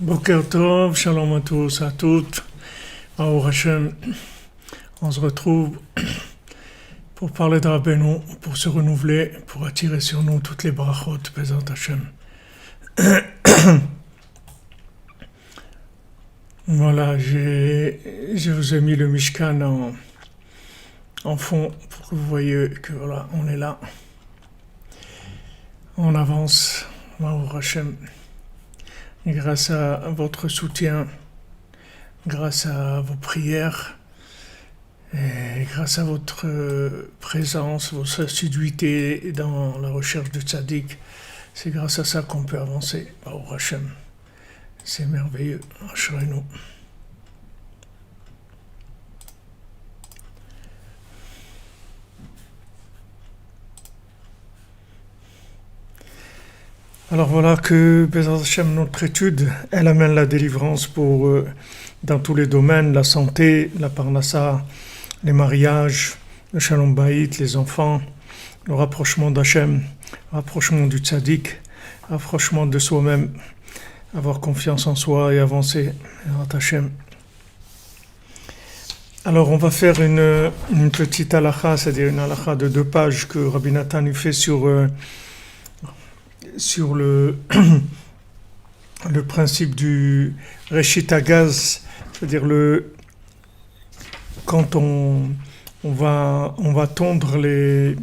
Boker Tov, Shalom à tous, à toutes. Baruch Hashem, on se retrouve pour parler de Rabbeinu, pour se renouveler, pour attirer sur nous toutes les brachot, Bezat Hashem. Voilà, je vous ai mis le Mishkan en fond pour que vous voyez que voilà, on est là. On avance, Baruch Hashem. Et grâce à votre soutien, grâce à vos prières, et grâce à votre présence, votre assiduité dans la recherche du tzaddik, c'est grâce à ça qu'on peut avancer. Baruch Hashem. C'est merveilleux. Ashrenu. Alors voilà que Bezat Hashem, notre étude, elle amène la délivrance pour dans tous les domaines, la santé, la parnassa, les mariages, le shalom bayit, les enfants, le rapprochement d'Hachem, le rapprochement du tzaddik, le rapprochement de soi-même, avoir confiance en soi et avancer vers Hachem. Alors on va faire une petite halakha, c'est-à-dire une halakha de 2 pages que Rabbi Nathan nous fait sur le principe du Reshit Agaz, c'est-à-dire quand on va tondre le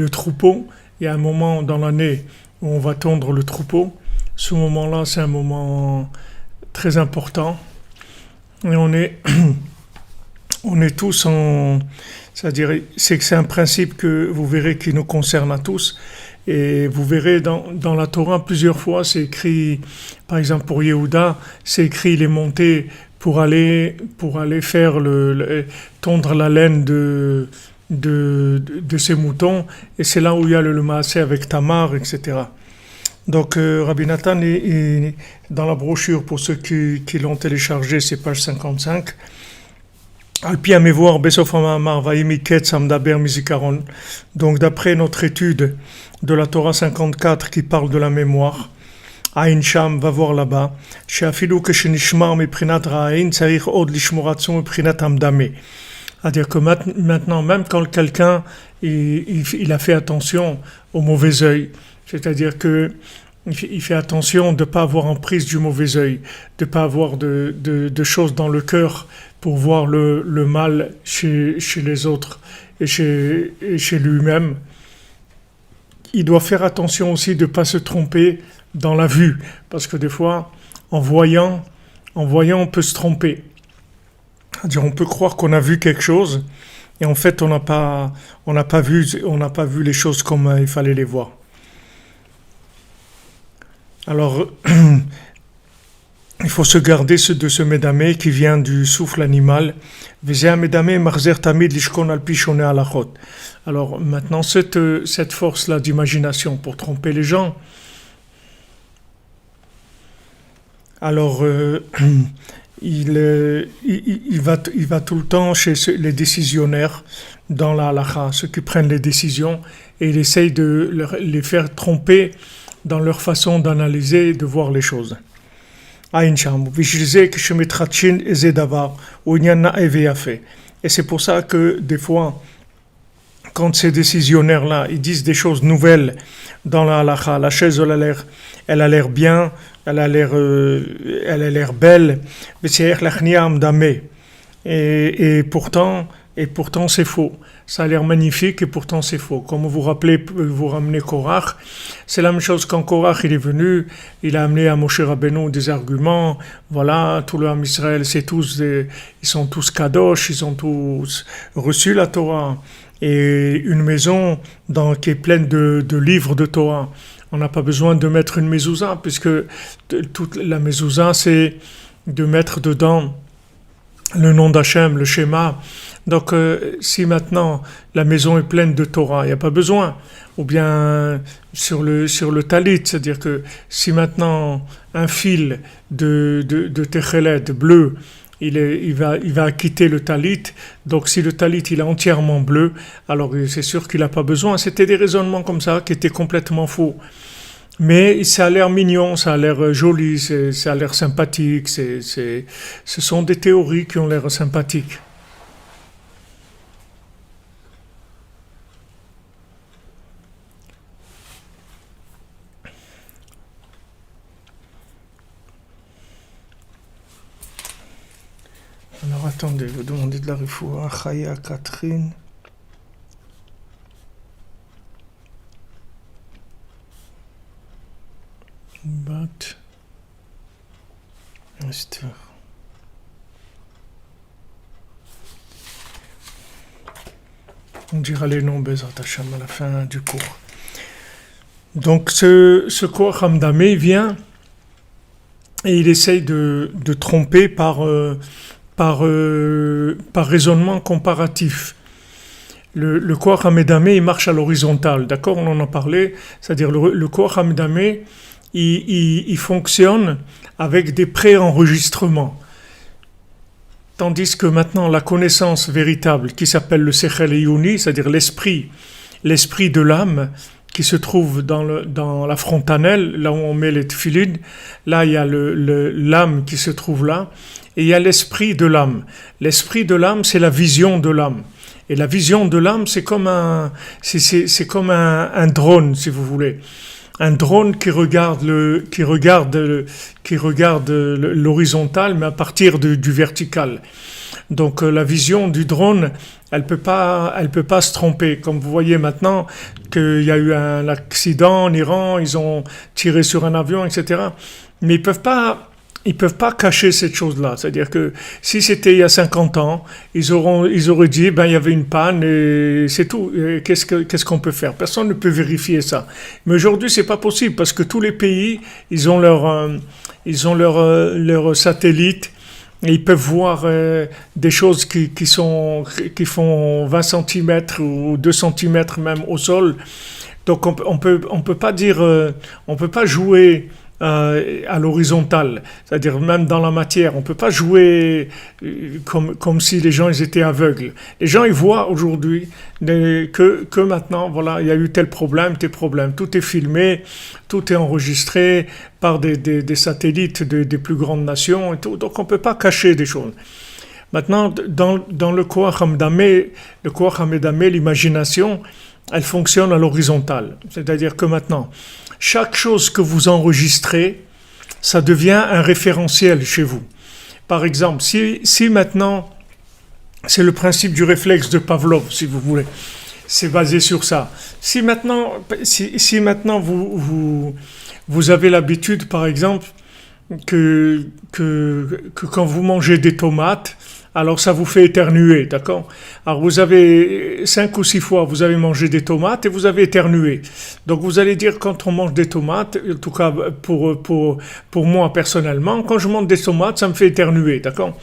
troupeau. Il y a un moment dans l'année où on va tondre le troupeau. Ce moment-là, c'est un moment très important. Et on est tous c'est-à-dire, c'est un principe que vous verrez qui nous concerne à tous. Et vous verrez dans la Torah plusieurs fois, c'est écrit, par exemple pour Yehuda, c'est écrit il est monté pour aller faire tondre la laine de ses moutons. Et c'est là où il y a le maasé avec Tamar, etc. Donc Rabbi Nathan, dans la brochure, pour ceux qui l'ont téléchargé, c'est page 55. Donc d'après notre étude de la Torah 54 qui parle de la mémoire, Aïn Sham va voir là-bas, c'est-à-dire que maintenant, même quand quelqu'un il a fait attention au mauvais œil, c'est-à-dire que il fait attention de ne pas avoir en prise du mauvais œil, de ne pas avoir de choses dans le cœur pour voir le mal chez les autres et chez lui-même. Il doit faire attention aussi de ne pas se tromper dans la vue, parce que des fois, en voyant, on peut se tromper. C'est-à-dire, on peut croire qu'on a vu quelque chose, et en fait, on n'a pas vu les choses comme il fallait les voir. Alors, il faut se garder de ce médamé qui vient du souffle animal. Alors maintenant, cette force-là d'imagination pour tromper les gens, alors il va tout le temps chez les décisionnaires dans la halakha, ceux qui prennent les décisions, et il essaye de les faire tromper dans leur façon d'analyser et de voir les choses. Et c'est pour ça que des fois, quand ces décisionnaires-là, ils disent des choses nouvelles dans la halakha, la chaise elle a l'air bien, elle a l'air belle, et pourtant c'est faux. Ça a l'air magnifique et pourtant c'est faux. Comme vous ramenez Korach, c'est la même chose quand Korach il est venu, il a amené à Moshe Rabbeinu des arguments. Voilà, tout le Ham Israël, ils sont tous kadosh, ils ont tous reçu la Torah. Et une maison qui est pleine de livres de Torah. On n'a pas besoin de mettre une mezouza, puisque toute la mezouza, c'est de mettre dedans le nom d'Hachem, le schéma. Donc, si maintenant la maison est pleine de Torah, il n'y a pas besoin. Ou bien sur le talit, c'est-à-dire que si maintenant un fil de Techelet bleu, il va quitter le talit. Donc, si le talit il est entièrement bleu, alors c'est sûr qu'il n'a pas besoin. C'était des raisonnements comme ça qui étaient complètement faux. Mais ça a l'air mignon, ça a l'air joli, ça a l'air sympathique. Ce sont des théories qui ont l'air sympathiques. Alors attendez, vous demandez de la refoua. Chaya Catherine. Bat. Esther. On dira les noms Bezat Hashem à la fin du cours. Donc ce cours Hamdamé vient et il essaye de tromper par raisonnement comparatif. Le Koach Hamedamé, il marche à l'horizontale, d'accord? On en a parlé, c'est-à-dire le Koach Hamedamé, il fonctionne avec des pré-enregistrements. Tandis que maintenant, la connaissance véritable, qui s'appelle le Sechel Eyuni, c'est-à-dire l'esprit de l'âme, qui se trouve dans la frontanelle, là où on met les tefilines, là il y a l'âme qui se trouve là, et il y a l'esprit de l'âme. L'esprit de l'âme, c'est la vision de l'âme. Et la vision de l'âme, c'est comme un drone, si vous voulez. Un drone qui regarde l'horizontal, mais à partir du vertical. Donc la vision du drone, elle peut pas se tromper. Comme vous voyez maintenant qu'il y a eu un accident en Iran, ils ont tiré sur un avion, etc. Mais ils peuvent pas cacher cette chose-là. C'est-à-dire que si c'était il y a 50 ans, ils auraient dit, il y avait une panne et c'est tout. Et qu'est-ce qu'on peut faire? Personne ne peut vérifier ça. Mais aujourd'hui, c'est pas possible parce que tous les pays, ils ont leur satellite. Et ils peuvent voir des choses qui font 20 cm ou 2 cm même au sol. Donc on peut pas dire, on peut pas jouer à l'horizontale, c'est-à-dire même dans la matière, on peut pas jouer comme si les gens ils étaient aveugles. Les gens ils voient aujourd'hui que maintenant voilà il y a eu tel problème, tout est filmé, tout est enregistré par des satellites des plus grandes nations et tout, donc on peut pas cacher des choses. Maintenant dans le Koach Hamedamé, l'imagination elle fonctionne à l'horizontale, c'est-à-dire que maintenant chaque chose que vous enregistrez, ça devient un référentiel chez vous. Par exemple, si maintenant, c'est le principe du réflexe de Pavlov, si vous voulez, c'est basé sur ça. Si maintenant vous avez l'habitude, par exemple, que quand vous mangez des tomates, alors ça vous fait éternuer, d'accord? Alors vous avez 5 ou 6 fois, vous avez mangé des tomates et vous avez éternué. Donc vous allez dire quand on mange des tomates, en tout cas pour moi personnellement, quand je mange des tomates, ça me fait éternuer, d'accord?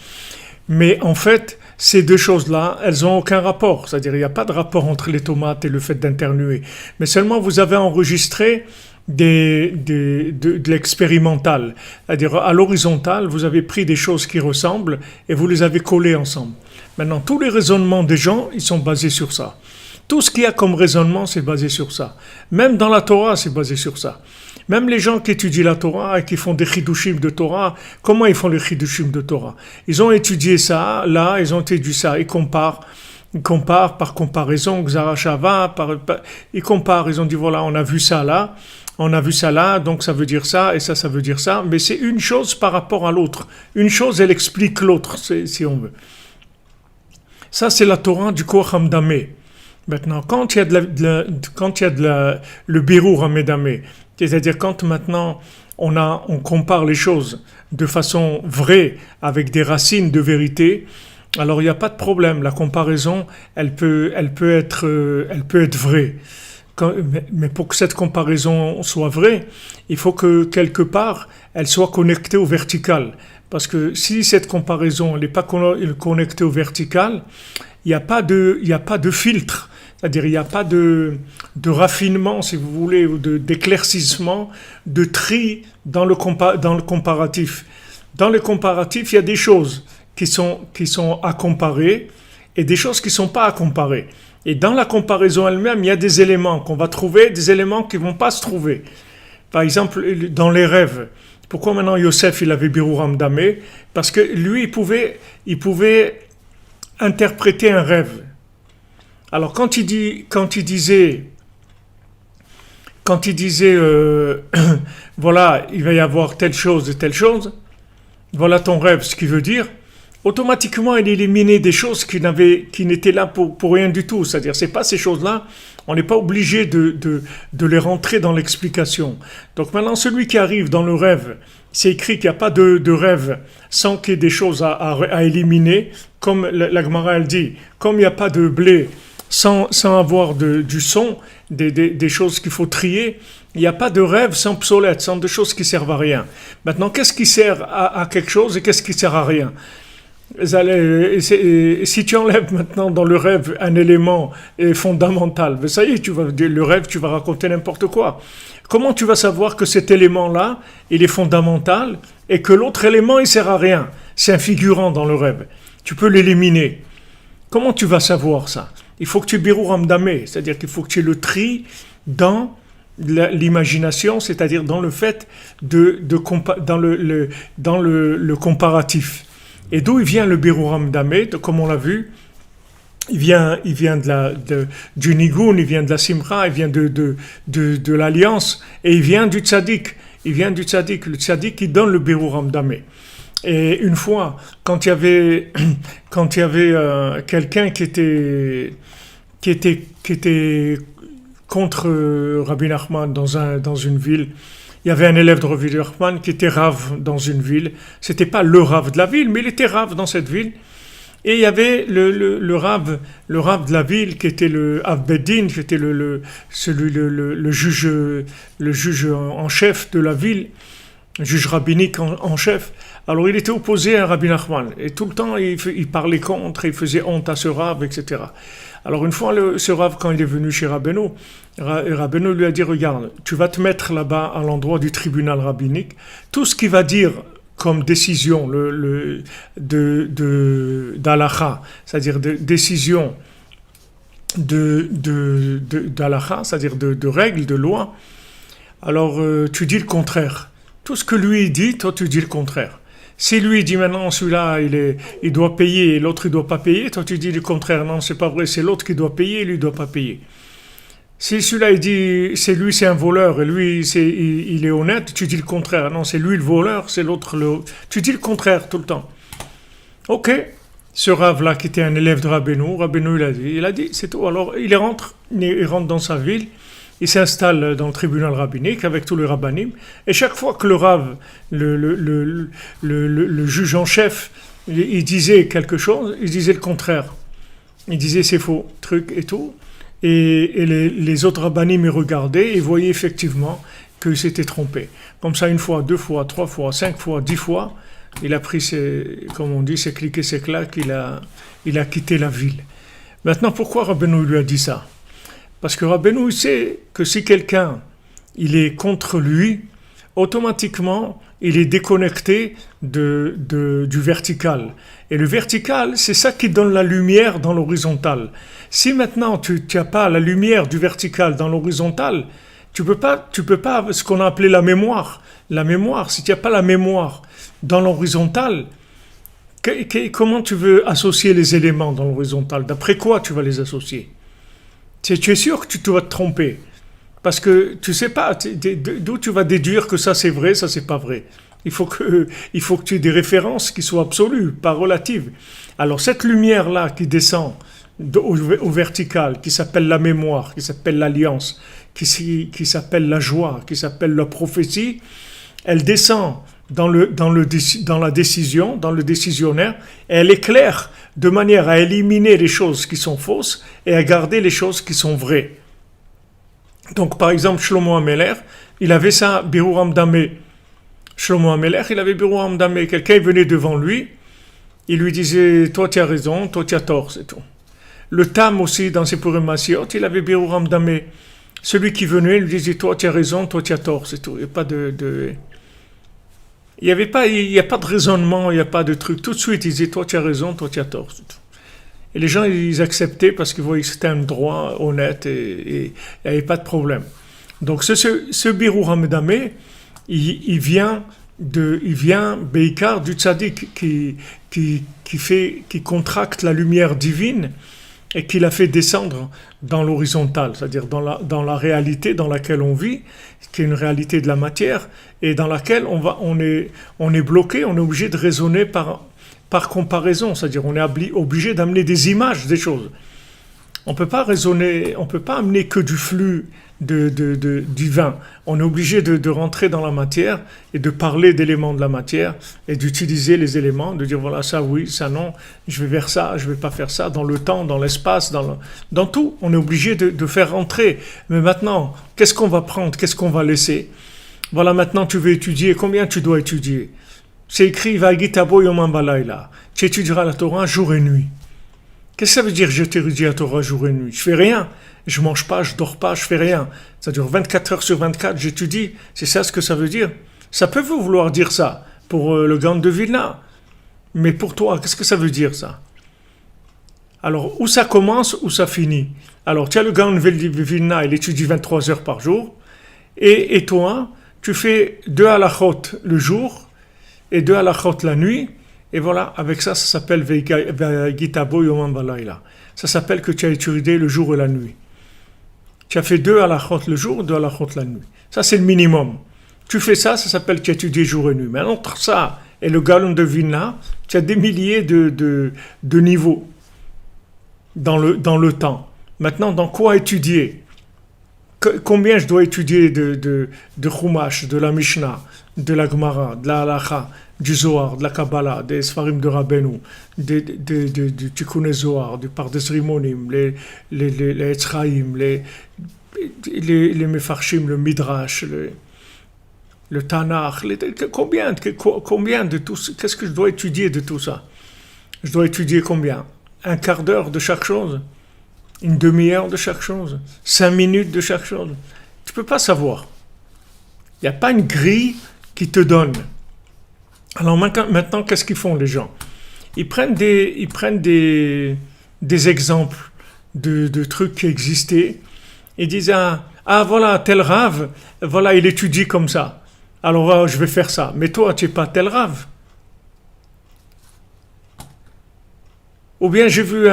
Mais en fait, ces deux choses-là, elles n'ont aucun rapport. C'est-à-dire il n'y a pas de rapport entre les tomates et le fait d'éternuer. Mais seulement vous avez enregistré de l'expérimental. C'est-à-dire à l'horizontale, vous avez pris des choses qui ressemblent et vous les avez collées ensemble. Maintenant, tous les raisonnements des gens, ils sont basés sur ça. Tout ce qu'il y a comme raisonnement, c'est basé sur ça. Même dans la Torah, c'est basé sur ça. Même les gens qui étudient la Torah et qui font des chidushim de Torah, comment ils font les chidushim de Torah? Ils ont étudié ça, là, ils ont étudié ça, ils comparent par comparaison, Xarashava, ils comparent, ils ont dit voilà, on a vu ça là, donc ça veut dire ça, et ça veut dire ça, mais c'est une chose par rapport à l'autre. Une chose, elle explique l'autre, si on veut. Ça, c'est la Torah du Koach Hamedamé. Maintenant, quand il y a le Birur Hamedamé, c'est-à-dire quand maintenant on compare les choses de façon vraie, avec des racines de vérité, alors il n'y a pas de problème. La comparaison, elle peut être vraie. Mais pour que cette comparaison soit vraie, il faut que quelque part, elle soit connectée au vertical. Parce que si cette comparaison n'est pas connectée au vertical, il n'y a pas de filtre. C'est-à-dire il n'y a pas de raffinement, si vous voulez, ou d'éclaircissement, de tri dans le comparatif. Dans le comparatif, il y a des choses qui sont à comparer et des choses qui ne sont pas à comparer. Et dans la comparaison elle-même, il y a des éléments qu'on va trouver, des éléments qui ne vont pas se trouver. Par exemple, dans les rêves, pourquoi maintenant Yosef il avait Birur Hamdameh? Parce que lui il pouvait interpréter un rêve. Alors quand il disait voilà, il va y avoir telle chose et telle chose, voilà ton rêve, ce qui veut dire, automatiquement il éliminait des choses qui n'étaient là pour rien du tout. C'est-à-dire, c'est pas ces choses-là, on n'est pas obligé de les rentrer dans l'explication. Donc maintenant, celui qui arrive dans le rêve, c'est écrit qu'il n'y a pas de rêve sans qu'il y ait des choses à éliminer, comme la Gemara elle dit, comme il n'y a pas de blé sans avoir du son, des choses qu'il faut trier, il n'y a pas de rêve sans obsolète, sans de choses qui servent à rien. Maintenant, qu'est-ce qui sert à quelque chose et qu'est-ce qui sert à rien? Si tu enlèves maintenant dans le rêve un élément fondamental, ça y est, le rêve, tu vas raconter n'importe quoi. Comment tu vas savoir que cet élément-là, il est fondamental et que l'autre élément, il sert à rien? C'est un figurant dans le rêve. Tu peux l'éliminer. Comment tu vas savoir ça? Il faut que tu Birur Hamdameh, c'est-à-dire qu'il faut que tu le tries dans l'imagination, c'est-à-dire dans le fait dans le comparatif. Et d'où il vient le Birur Hamdameh, comme on l'a vu, il vient du Nigun, il vient de la Simcha, il vient de l'Alliance, et il vient du Tzadik. Il vient du Tzadik. Le Tzadik qui donne le Birur Hamdameh. Et une fois, quand il y avait quelqu'un qui était contre Rabbi Nachman dans une ville, il y avait un élève de Rabbi Nachman qui était rave dans une ville. C'était pas le rave de la ville, mais il était rave dans cette ville. Et il y avait le rave de la ville qui était le Av Beddin, qui était le juge en chef de la ville, juge rabbinique en chef. Alors il était opposé à Rabbi Nachman et tout le temps il parlait contre, il faisait honte à ce rave, etc. Alors une fois ce rave, quand il est venu chez Rabbeinu, Rabbeinu lui a dit: regarde, tu vas te mettre là-bas à l'endroit du tribunal rabbinique, tout ce qu'il va dire comme décision d'Alacha, c'est-à-dire de décision d'Alacha, c'est-à-dire de règles, de lois, alors tu dis le contraire. Tout ce que lui dit, toi tu dis le contraire. Si lui dit maintenant celui-là il doit payer et l'autre il doit pas payer, toi tu dis le contraire. Non, c'est pas vrai, c'est l'autre qui doit payer et lui il doit pas payer. Si celui-là il dit c'est un voleur et lui il est honnête, tu dis le contraire. Non, c'est lui le voleur, c'est l'autre tu dis le contraire tout le temps. Ok, ce Rav-là qui était un élève de Rabbeinu il a dit c'est tout. Alors il rentre dans sa ville. Il s'installe dans le tribunal rabbinique avec tous les rabbinim, et chaque fois que le Rav, le juge en chef, il disait quelque chose, il disait le contraire. Il disait c'est faux, truc et tout. Et les autres rabbinim me regardaient et voyaient effectivement qu'il s'était trompé. Comme ça, une fois, 2 fois, 3 fois, 5 fois, 10 fois, il a pris comme on dit, ses clics et ses claques, il a quitté la ville. Maintenant, pourquoi Rabbeinu lui a dit ça? Parce que Rabbeinu sait que si quelqu'un il est contre lui, automatiquement il est déconnecté du vertical. Et le vertical, c'est ça qui donne la lumière dans l'horizontal. Si maintenant tu n'as pas la lumière du vertical dans l'horizontal, tu peux pas ce qu'on a appelé la mémoire. La mémoire, si tu n'as pas la mémoire dans l'horizontal, comment tu veux associer les éléments dans l'horizontal? D'après quoi tu vas les associer? Tu es sûr que tu dois te tromper. Parce que tu ne sais pas d'où tu vas déduire que ça c'est vrai, ça c'est pas vrai. Il faut que tu aies des références qui soient absolues, pas relatives. Alors cette lumière-là qui descend au vertical, qui s'appelle la mémoire, qui s'appelle l'alliance, qui s'appelle la joie, qui s'appelle la prophétie, elle descend dans la décision, dans le décisionnaire, et elle éclaire de manière à éliminer les choses qui sont fausses et à garder les choses qui sont vraies. Donc par exemple, Shlomo HaMelech, il avait ça, Birur Hamdameh. Shlomo HaMelech, il avait Birur Hamdameh. Quelqu'un venait devant lui, il lui disait: toi tu as raison, toi tu as tort, c'est tout. Le Tam aussi, dans ses Purim Masiot, il avait Birur Hamdameh. Celui qui venait, il lui disait: toi tu as raison, toi tu as tort, c'est tout. Il n'y a pas il n'y a pas de raisonnement, il n'y a pas de truc. Tout de suite, il disait: toi tu as raison, toi tu as tort, c'est tout. Et les gens, ils acceptaient parce qu'ils voyaient que c'était un droit honnête et il n'y avait pas de problème. Donc ce Birur Hamdameh, il vient Beikar du tzaddik qui contracte la lumière divine et qui la fait descendre dans l'horizontale, c'est-à-dire dans la réalité dans laquelle on vit, qui est une réalité de la matière, et dans laquelle on est bloqué, on est obligé de raisonner par comparaison, c'est-à-dire on est obligé d'amener des images des choses. On peut pas raisonner, on peut pas amener que du flux du vin. On est obligé de rentrer dans la matière et de parler d'éléments de la matière et d'utiliser les éléments, de dire voilà ça oui, ça non, je vais vers ça, je vais pas faire ça, dans le temps, dans l'espace, dans tout. On est obligé de faire rentrer. Mais maintenant, qu'est-ce qu'on va prendre, qu'est-ce qu'on va laisser? Voilà, maintenant tu veux étudier, combien tu dois étudier? C'est écrit Va'gitabo yomam v'layla. Tu étudieras la Torah jour et nuit. Qu'est-ce que ça veut dire je t'érudis la Torah jour et nuit? Je fais rien. Je mange pas, je dors pas, je fais rien. Ça dure 24 heures sur 24, j'étudie. C'est ça ce que ça veut dire? Ça peut vouloir dire ça pour le Gaon de Vilna. Mais pour toi, qu'est-ce que ça veut dire ça? Alors, où ça commence, où ça finit? Alors, tu as le Gaon de Vilna, il étudie 23 heures par jour. Et toi, tu fais 2 halachot le jour et 2 halachot la nuit. Et voilà, avec ça, ça s'appelle Va'gitabo yomam v'layla. Ça s'appelle que tu as étudié le jour et la nuit. Tu as fait 2 halachot le jour, 2 halachot la nuit. Ça, c'est le minimum. Tu fais ça, ça s'appelle que tu as étudié jour et nuit. Mais entre ça et le Gaon de Vilna, tu as des milliers de niveaux dans le temps. Maintenant, dans quoi étudier? Combien je dois étudier de Chumash, de la Mishnah, de la Gemara, de la Halacha, du Zohar, de la Kabbalah, des Sfarim de Rabbeinu, du Tikkun Zohar, du Pardes Rimonim, les Etzraïm, les Mefarshim, le Midrash, le Tanakh, combien de tout ça? Qu'est-ce que je dois étudier de tout ça? Je dois étudier combien? Un quart d'heure de chaque chose? Une demi-heure de chaque chose? 5 minutes de chaque chose? Tu ne peux pas savoir. Il n'y a pas une grille qui te donne. Alors maintenant, qu'est-ce qu'ils font les gens? Ils prennent des exemples de trucs qui existaient et disent ah voilà tel rave, voilà il étudie comme ça. Alors je vais faire ça. Mais toi tu n'es pas tel rave. Ou bien j'ai vu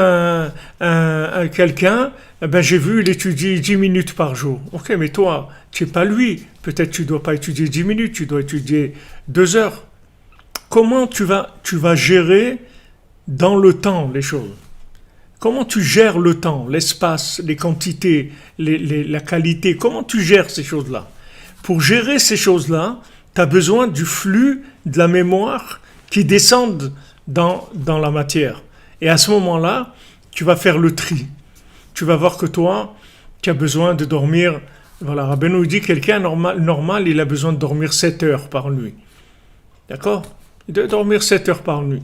quelqu'un, j'ai vu il étudie 10 minutes par jour. Ok, mais toi tu n'es pas lui. Peut-être tu ne dois pas étudier 10 minutes, tu dois étudier 2 heures. Comment tu vas gérer dans le temps les choses? Comment tu gères le temps, l'espace, les quantités, la qualité? Comment tu gères ces choses-là? Pour gérer ces choses-là, tu as besoin du flux de la mémoire qui descendent dans la matière. Et à ce moment-là, tu vas faire le tri. Tu vas voir que toi, tu as besoin de dormir. Voilà, Rabbeinu dit quelqu'un normal, il a besoin de dormir 7 heures par nuit. D'accord? Il doit dormir 7 heures par nuit.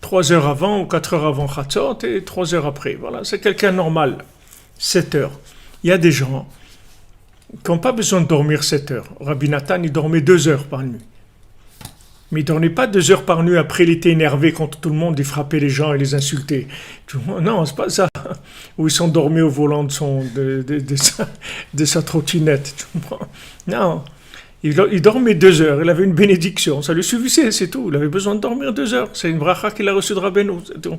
3 heures avant ou 4 heures avant Chatzot et 3 heures après. Voilà, c'est quelqu'un normal. 7 heures. Il y a des gens qui n'ont pas besoin de dormir 7 heures. Rabbi Nathan, il dormait 2 heures par nuit. Mais il ne dormait pas 2 heures par nuit. Après, il était énervé contre tout le monde. Il frappait les gens et les insultait. Non, c'est pas ça. Ou ils sont dormis au volant de sa trottinette. Tu comprends? Non. Il dormait 2 heures, il avait une bénédiction, ça lui suffisait, c'est tout. Il avait besoin de dormir 2 heures, c'est une bracha qu'il a reçue de Rabbeinu, c'est tout.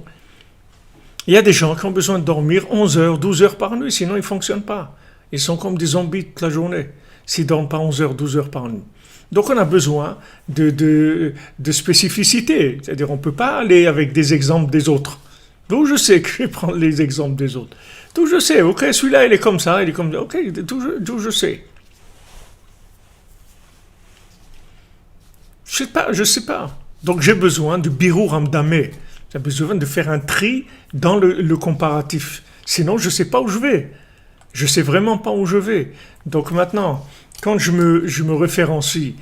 Il y a des gens qui ont besoin de dormir 11 heures, 12 heures par nuit, sinon ils ne fonctionnent pas. Ils sont comme des zombies toute la journée, s'ils ne dorment pas 11 heures, 12 heures par nuit. Donc on a besoin de spécificité, c'est-à-dire on ne peut pas aller avec des exemples des autres. D'où je sais que je vais prendre les exemples des autres. D'où je sais, ok, celui-là il est comme ça, il est comme ça, ok, d'où je sais. Je sais pas. Donc j'ai besoin de Birur Hamdameh. J'ai besoin de faire un tri dans le comparatif. Sinon, je ne sais pas où je vais. Je ne sais vraiment pas où je vais. Donc maintenant, quand je me référencie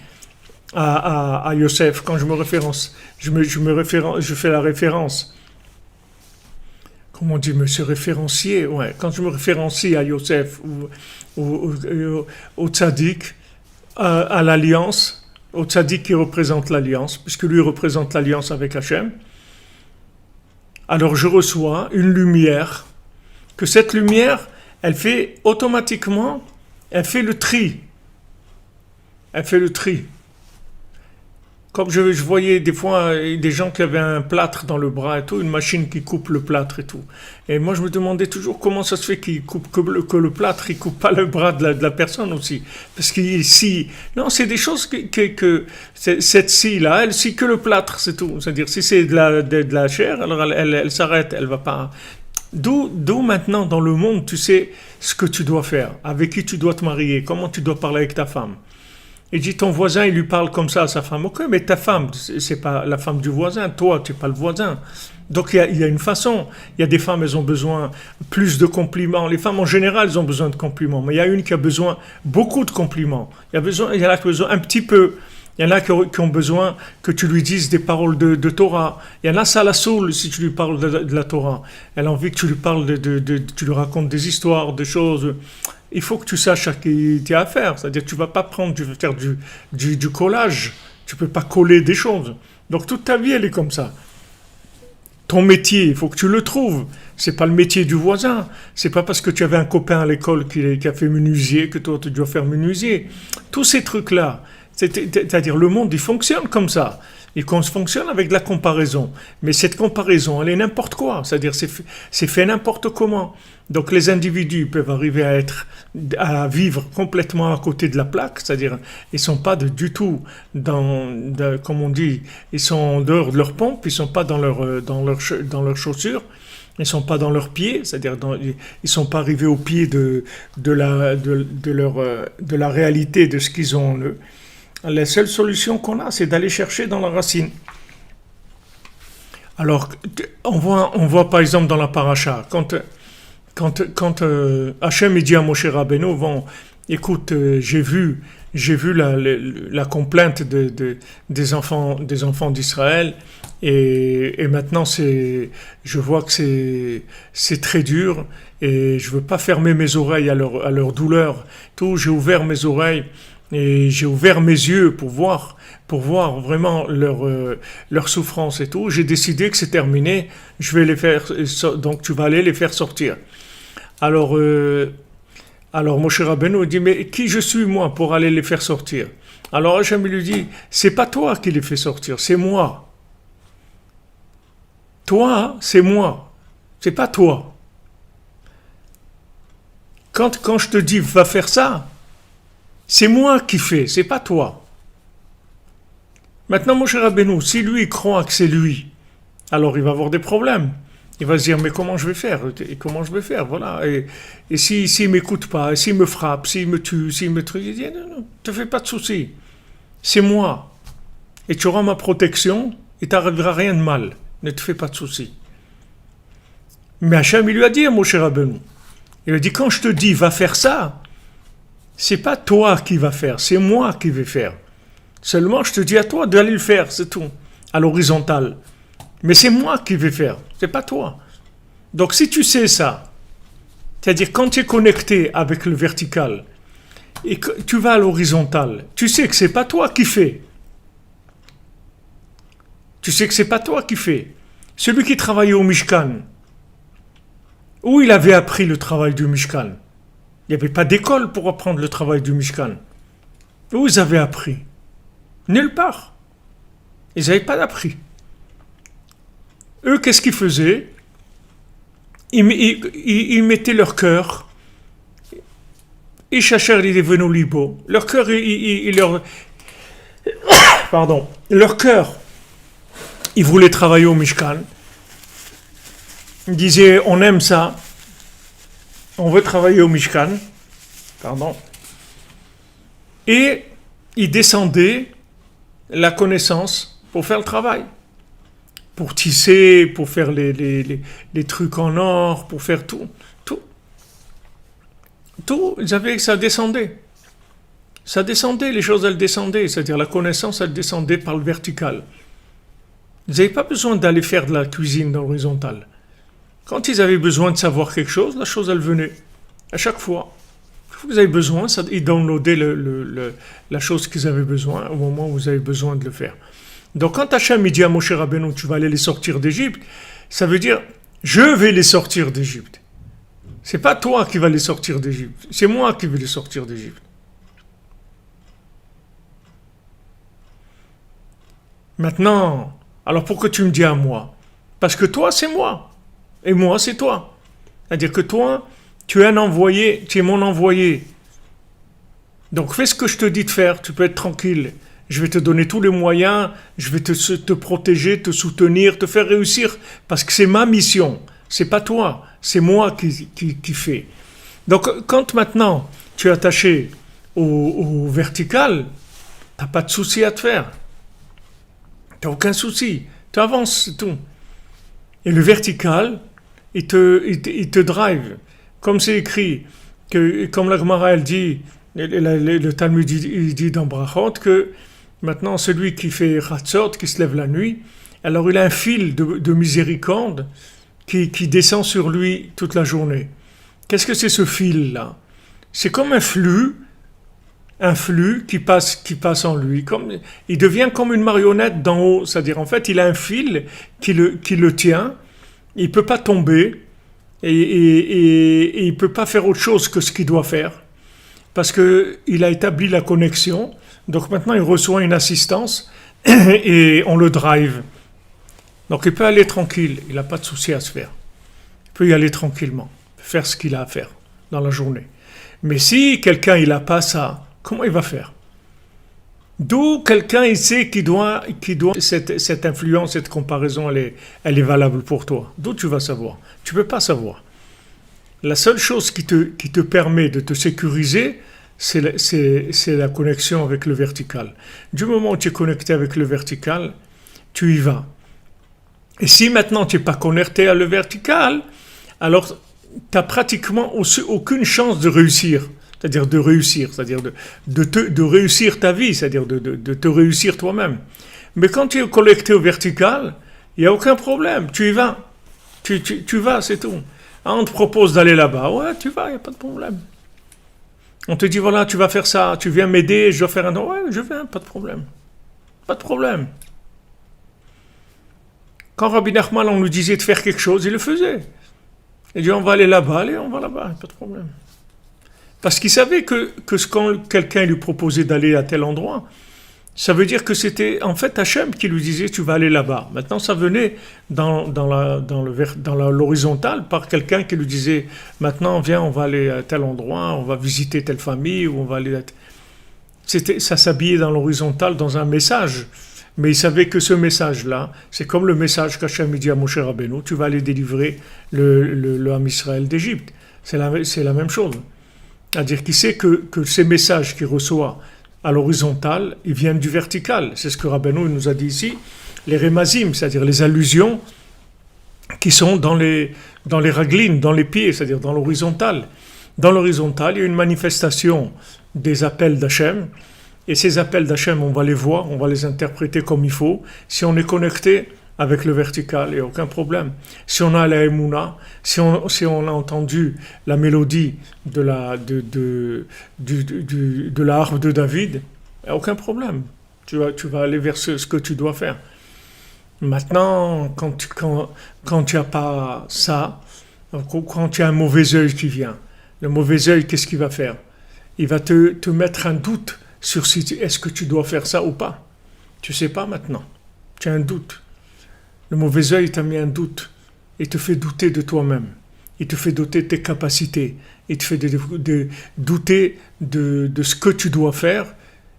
à Yosef, quand je me référence, je fais la référence. Comment on dit, monsieur référencier? Ouais, quand je me référencie à Yosef ou au tzaddik, à l'alliance, au tzaddik qui représente l'alliance, puisque lui représente l'alliance avec Hachem, alors je reçois une lumière, que cette lumière, elle fait automatiquement, elle fait le tri. Elle fait le tri. Comme je voyais des fois des gens qui avaient un plâtre dans le bras et tout, une machine qui coupe le plâtre et tout. Et moi je me demandais toujours comment ça se fait qu'il coupe que le plâtre, il coupe pas le bras de la personne aussi. Parce que si, non, c'est des choses que cette scie là, elle scie que le plâtre, c'est tout. C'est-à-dire si c'est de la chair, alors elle s'arrête, elle va pas. D'où maintenant dans le monde, tu sais ce que tu dois faire, avec qui tu dois te marier, comment tu dois parler avec ta femme. Il dit ton voisin, il lui parle comme ça à sa femme. Ok, mais ta femme, c'est pas la femme du voisin. Toi, tu n'es pas le voisin. Donc il y a une façon. Il y a des femmes, elles ont besoin plus de compliments. Les femmes en général, elles ont besoin de compliments. Mais il y a une qui a besoin beaucoup de compliments. Il y en a qui ont besoin un petit peu. Il y en a qui ont besoin que tu lui dises des paroles de Torah. Il y en a, ça la saoule si tu lui parles de la Torah. Elle a envie que tu lui parles, tu lui racontes des histoires, des choses. Il faut que tu saches à qui tu as affaire. C'est-à-dire que tu ne vas pas faire du collage. Tu ne peux pas coller des choses. Donc toute ta vie, elle est comme ça. Ton métier, il faut que tu le trouves. C'est pas le métier du voisin. C'est pas parce que tu avais un copain à l'école qui a fait menuisier que toi, tu dois faire menuisier. Tous ces trucs-là. C'est-à-dire le monde, il fonctionne comme ça. Il fonctionne avec de la comparaison. Mais cette comparaison, elle est n'importe quoi. C'est-à-dire c'est fait n'importe comment. Donc les individus peuvent arriver à vivre complètement à côté de la plaque. C'est-à-dire ils sont pas du tout comme on dit, ils sont en dehors de leur pompe, ils sont pas dans leurs chaussures. Ils sont pas dans leurs pieds, c'est-à-dire ils sont pas arrivés au pied de la réalité de ce qu'ils ont en eux. La seule solution qu'on a, c'est d'aller chercher dans la racine. Alors, on voit par exemple dans la paracha, quand Hachem il dit à Moshe Rabbeinu, bon, écoute, j'ai vu la complainte des enfants d'Israël et maintenant je vois que c'est très dur et je veux pas fermer mes oreilles à leur douleur. Tout, j'ai ouvert mes oreilles. Et j'ai ouvert mes yeux pour voir vraiment leur souffrance et tout. J'ai décidé que c'est terminé. Je vais les faire, donc tu vas aller les faire sortir. Alors Moshe Rabbeinu dit, mais qui je suis moi pour aller les faire sortir? Alors Hachem lui dit, c'est pas toi qui les fais sortir, c'est moi. Toi, c'est moi. C'est pas toi. Quand je te dis, va faire ça, c'est moi qui fais, c'est pas toi. Maintenant, Moshe Rabbeinu, si lui il croit que c'est lui, alors il va avoir des problèmes. Il va se dire, mais comment je vais faire? Et comment je vais faire? Voilà. Et s'il m'écoute pas, s'il me frappe, s'il me tue, s'il me tue, il dit, non, te fais pas de soucis. C'est moi. Et tu auras ma protection et t'arrivera rien de mal. Ne te fais pas de soucis. Mais Hachem, il lui a dit à Moshe Rabbeinu, il lui a dit, quand je te dis, va faire ça, c'est pas toi qui vas faire, c'est moi qui vais faire. Seulement, je te dis à toi d'aller le faire, c'est tout, à l'horizontale. Mais c'est moi qui vais faire, c'est pas toi. Donc si tu sais ça, c'est-à-dire quand tu es connecté avec le vertical et que tu vas à l'horizontale, tu sais que c'est pas toi qui fais. Tu sais que c'est pas toi qui fais. Celui qui travaillait au Mishkan, où il avait appris le travail du Mishkan? Il n'y avait pas d'école pour apprendre le travail du Mishkan. Où ils avaient appris? Nulle part. Ils n'avaient pas appris. Eux, qu'est-ce qu'ils faisaient? Ils mettaient leur cœur. Ils cherchaient les venus libo. Leur cœur, leur cœur, ils voulaient travailler au Mishkan. Ils disaient, on aime ça. On veut travailler au Mishkan, et ils descendaient la connaissance pour faire le travail, pour tisser, pour faire les trucs en or, pour faire tout, ça descendait. Ça descendait, les choses elles descendaient, c'est-à-dire la connaissance elle descendait par le vertical. Ils n'avaient pas besoin d'aller faire de la cuisine dans l'horizontale. Quand ils avaient besoin de savoir quelque chose, la chose, elle venait. À chaque fois. Vous avez besoin, ils downloadaient la chose qu'ils avaient besoin au moment où vous avez besoin de le faire. Donc quand Hachem dit à Moshe Rabbeinu, tu vas aller les sortir d'Égypte, ça veut dire, je vais les sortir d'Égypte. C'est pas toi qui vas les sortir d'Égypte, c'est moi qui vais les sortir d'Égypte. Maintenant, alors pourquoi tu me dis à moi? Parce que toi, c'est moi. Et moi, c'est toi. C'est-à-dire que toi, tu es un envoyé, tu es mon envoyé. Donc fais ce que je te dis de faire, tu peux être tranquille. Je vais te donner tous les moyens, je vais te protéger, te soutenir, te faire réussir, parce que c'est ma mission. C'est pas toi, c'est moi qui fais. Donc quand maintenant tu es attaché au vertical, t'as pas de souci à te faire. T'as aucun souci. Tu avances, c'est tout. Et le vertical, il te drive. Comme c'est écrit, comme la Gemara elle dit, le Talmud il dit dans Brachot que maintenant celui qui fait Chatzot, qui se lève la nuit, alors il a un fil de miséricorde qui descend sur lui toute la journée. Qu'est-ce que c'est ce fil-là? C'est comme un flux qui passe en lui. Il devient comme une marionnette d'en haut. C'est-à-dire, en fait, il a un fil qui le tient. Il ne peut pas tomber. Et il ne peut pas faire autre chose que ce qu'il doit faire. Parce qu'il a établi la connexion. Donc maintenant, il reçoit une assistance et on le drive. Donc il peut aller tranquille. Il n'a pas de souci à se faire. Il peut y aller tranquillement. Faire ce qu'il a à faire dans la journée. Mais si quelqu'un il n'a pas ça, comment il va faire? D'où quelqu'un il sait qui doit cette influence, cette comparaison, elle est valable pour toi. D'où tu vas savoir? Tu ne peux pas savoir. La seule chose qui te permet de te sécuriser, c'est la connexion avec le vertical. Du moment où tu es connecté avec le vertical, tu y vas. Et si maintenant tu n'es pas connecté à le vertical, alors tu n'as pratiquement aucune chance de réussir. C'est-à-dire de réussir, c'est-à-dire de réussir ta vie, c'est-à-dire de te réussir toi-même. Mais quand tu es connecté au vertical, il n'y a aucun problème, tu y vas. Tu vas, c'est tout. On te propose d'aller là-bas, ouais, tu vas, il n'y a pas de problème. On te dit, voilà, tu vas faire ça, tu viens m'aider, je dois faire un... Ouais, je viens, pas de problème. Pas de problème. Quand Rabbi Nachman, on nous disait de faire quelque chose, il le faisait. Il dit, on va aller là-bas, allez, on va là-bas, pas de problème. Parce qu'il savait que quand quelqu'un lui proposait d'aller à tel endroit, ça veut dire que c'était en fait Hachem qui lui disait tu vas aller là-bas. Maintenant ça venait dans l'horizontale par quelqu'un qui lui disait maintenant viens on va aller à tel endroit, on va visiter telle famille ou on va aller... Ça s'habillait dans l'horizontale dans un message. Mais il savait que ce message-là, c'est comme le message qu'Hachem dit à Moshe Rabbeinu, tu vas aller délivrer le Ham Israël d'Égypte. C'est la même chose. C'est-à-dire qu'il sait que ces messages qu'il reçoit à l'horizontale, ils viennent du vertical. C'est ce que Rabbeinu nous a dit ici. Les remazim, c'est-à-dire les allusions qui sont dans les raglines, dans les pieds, c'est-à-dire dans l'horizontale. Dans l'horizontale, il y a une manifestation des appels d'Hachem. Et ces appels d'Hachem, on va les voir, on va les interpréter comme il faut. Si on est connecté avec le vertical, il n'y a aucun problème. Si on a la Emouna, si on a entendu la mélodie de la harpe de David, il n'y a aucun problème. Tu vas aller vers ce que tu dois faire. Maintenant, quand tu n'as pas ça, quand tu as un mauvais œil qui vient, le mauvais œil, qu'est-ce qu'il va faire? Il va te mettre un doute sur si est-ce que tu dois faire ça ou pas. Tu ne sais pas maintenant. Tu as un doute. Le mauvais œil t'a mis un doute. Il te fait douter de toi-même. Il te fait douter de tes capacités. Il te fait douter de ce que tu dois faire.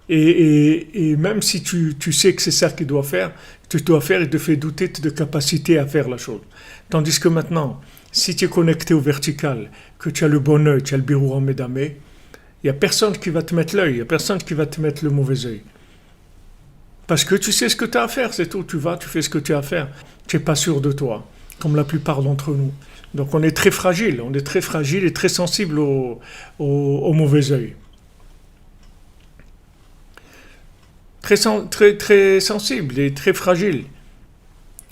Et même si tu sais que c'est ça qu'il doit faire, il te fait douter de tes capacités à faire la chose. Tandis que maintenant, si tu es connecté au vertical, que tu as le bon œil, tu as le birou en médamé, il n'y a personne qui va te mettre l'œil, il n'y a personne qui va te mettre le mauvais œil. Parce que tu sais ce que tu as à faire, c'est tout. Tu vas, tu fais ce que tu as à faire. Tu n'es pas sûr de toi, comme la plupart d'entre nous. Donc on est très fragile et très sensible au mauvais œil. Très sensible et très fragile.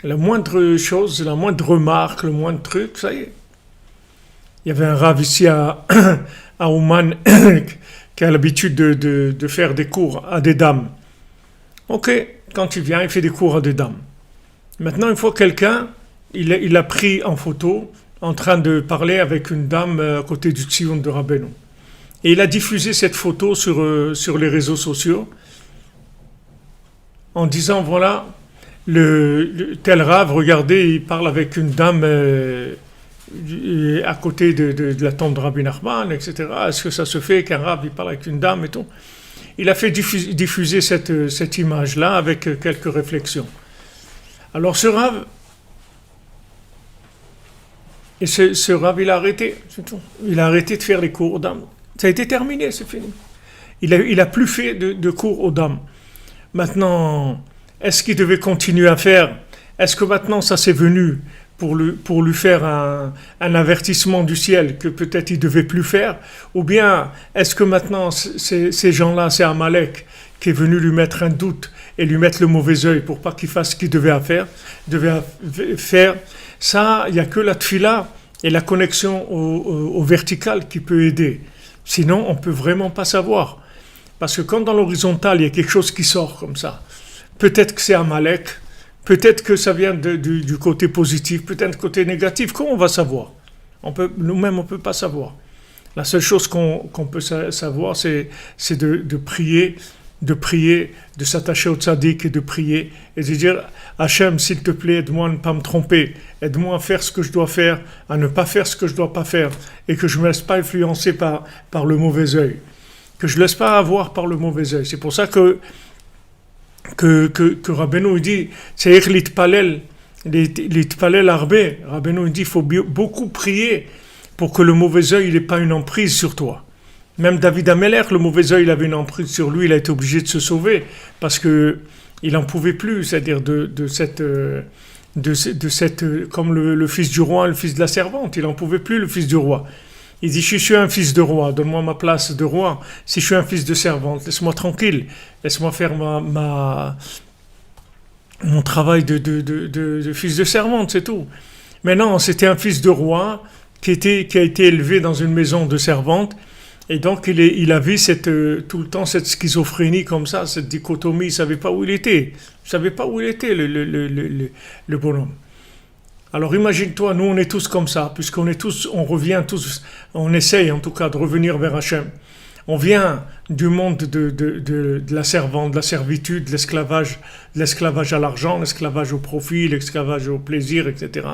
La moindre chose, la moindre remarque, le moindre truc, ça y est. Il y avait un rave ici à Ouman qui a l'habitude de faire des cours à des dames. Ok, quand il vient, il fait des cours à des dames. Maintenant, une fois quelqu'un, il a pris en photo en train de parler avec une dame à côté du Tzion de Rabbeinu. Et il a diffusé cette photo sur les réseaux sociaux en disant voilà, le tel Rav, regardez, il parle avec une dame à côté de la tombe de Rabbi Nachman, etc. Est-ce que ça se fait qu'un Rav il parle avec une dame et tout? Il a fait diffuser cette image-là avec quelques réflexions. Alors ce Rav, ce Rav, il a arrêté, c'est tout. Il a arrêté de faire les cours aux dames. Ça a été terminé, c'est fini. Il a plus fait de cours aux dames. Maintenant, est-ce qu'il devait continuer à faire? Est-ce que maintenant ça s'est venu pour lui faire un avertissement du ciel que peut-être il devait plus faire? Ou bien est-ce que maintenant ces gens-là, c'est Amalek qui est venu lui mettre un doute et lui mettre le mauvais œil pour pas qu'il fasse ce qu'il devait faire? Ça, il n'y a que la tfila et la connexion au vertical qui peut aider. Sinon, on ne peut vraiment pas savoir. Parce que quand dans l'horizontal, il y a quelque chose qui sort comme ça, peut-être que c'est Amalek, peut-être que ça vient du côté positif, peut-être du côté négatif. Comment on va savoir? Nous-mêmes, on ne peut pas savoir. La seule chose qu'on peut savoir, c'est de prier, de s'attacher au tzaddik et de prier et de dire Hachem, s'il te plaît, aide-moi à ne pas me tromper, aide-moi à faire ce que je dois faire, à ne pas faire ce que je ne dois pas faire et que je ne me laisse pas influencer par le mauvais œil, que je ne laisse pas avoir par le mauvais œil. C'est pour ça que Rabbeinu dit c'est l'itpalel arbe. Rabbeinu dit il faut beaucoup prier pour que le mauvais œil n'ait pas une emprise sur toi. Même David Ameller, le mauvais œil, il avait une emprise sur lui, il a été obligé de se sauver parce que il n'en pouvait plus, c'est-à-dire de cette comme le fils du roi, le fils de la servante, il n'en pouvait plus, le fils du roi. Il dit, je suis un fils de roi, donne-moi ma place de roi. Si je suis un fils de servante, laisse-moi tranquille, laisse-moi faire mon travail de fils de servante, c'est tout. Mais non, c'était un fils de roi qui a été élevé dans une maison de servante. Et donc, il a vu tout le temps cette schizophrénie comme ça, cette dichotomie. Il ne savait pas où il était. Il ne savait pas où il était, le bonhomme. Alors, imagine-toi, nous, on est tous comme ça, on revient tous, on essaye en tout cas de revenir vers Hachem. On vient du monde de la servante, de la servitude, de l'esclavage à l'argent, l'esclavage au profit, l'esclavage au plaisir, etc.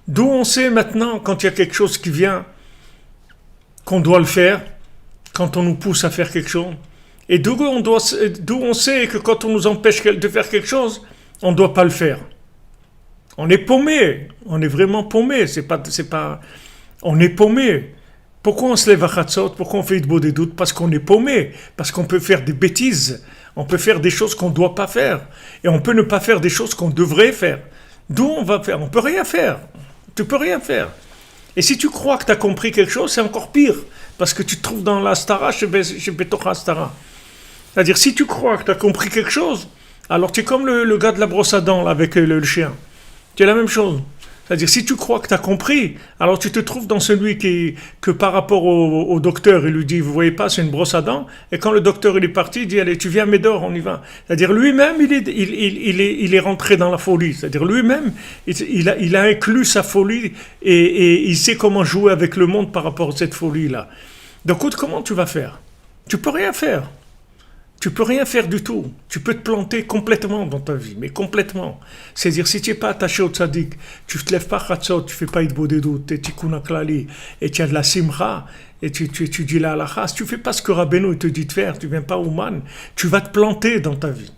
D'où on sait maintenant, quand il y a quelque chose qui vient, qu'on doit le faire, quand on nous pousse à faire quelque chose. Et d'où on sait que quand on nous empêche de faire quelque chose, on ne doit pas le faire. On est paumé, on est vraiment paumé, on est paumé. Pourquoi on se lève à Chatzot? Pourquoi on fait de beau des doutes? Parce qu'on est paumé, parce qu'on peut faire des bêtises, on peut faire des choses qu'on ne doit pas faire, et on peut ne pas faire des choses qu'on devrait faire. D'où on va faire? On ne peut rien faire, tu peux rien faire. Et si tu crois que tu as compris quelque chose, c'est encore pire. Parce que tu te trouves dans l'Astara, chez Betoch Astara. C'est-à-dire, si tu crois que tu as compris quelque chose, alors tu es comme le gars de la brosse à dents là, avec le chien. Tu es la même chose. C'est-à-dire, si tu crois que tu as compris, alors tu te trouves dans celui que par rapport au docteur, il lui dit, vous voyez pas, c'est une brosse à dents. Et quand le docteur il est parti, il dit, allez, tu viens, Médor, on y va. C'est-à-dire, lui-même, il est rentré dans la folie. C'est-à-dire, lui-même, il a inclus sa folie et il sait comment jouer avec le monde par rapport à cette folie-là. Donc, comment tu vas faire? Tu peux rien faire. Tu peux rien faire du tout. Tu peux te planter complètement dans ta vie, mais complètement. C'est-à-dire, si tu n'es pas attaché au tzaddik, tu ne te lèves pas chatzot, tu ne fais pas idbodedut, tu es tikkun klali, et tu as de la simcha, et tu dis la halakha, si tu ne fais pas ce que Rabbeinu te dit de faire, tu ne viens pas au man, tu vas te planter dans ta vie.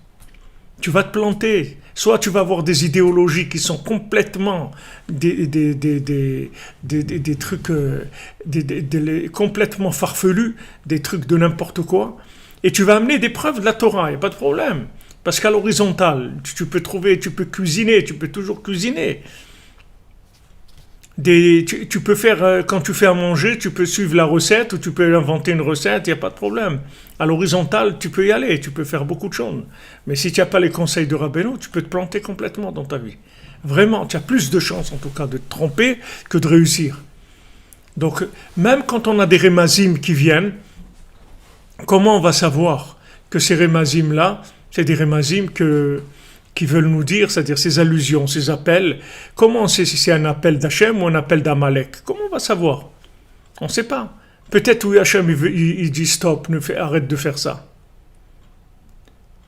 Tu vas te planter. Soit tu vas avoir des idéologies qui sont complètement des trucs complètement farfelus, des trucs de n'importe quoi. Et tu vas amener des preuves de la Torah, il n'y a pas de problème. Parce qu'à l'horizontale, tu peux cuisiner, tu peux toujours cuisiner. Tu peux faire, quand tu fais à manger, tu peux suivre la recette ou tu peux inventer une recette, il n'y a pas de problème. À l'horizontale, tu peux y aller, tu peux faire beaucoup de choses. Mais si tu n'as pas les conseils de Rabbeinu, tu peux te planter complètement dans ta vie. Vraiment, tu as plus de chances en tout cas de te tromper que de réussir. Donc, même quand on a des rémazim qui viennent, comment on va savoir que ces rémazim-là, c'est des rémazim qui veulent nous dire, c'est-à-dire ces allusions, ces appels, comment on sait si c'est un appel d'Hachem ou un appel d'Amalek? Comment on va savoir? On ne sait pas. Peut-être oui, Hachem il dit stop, arrête de faire ça.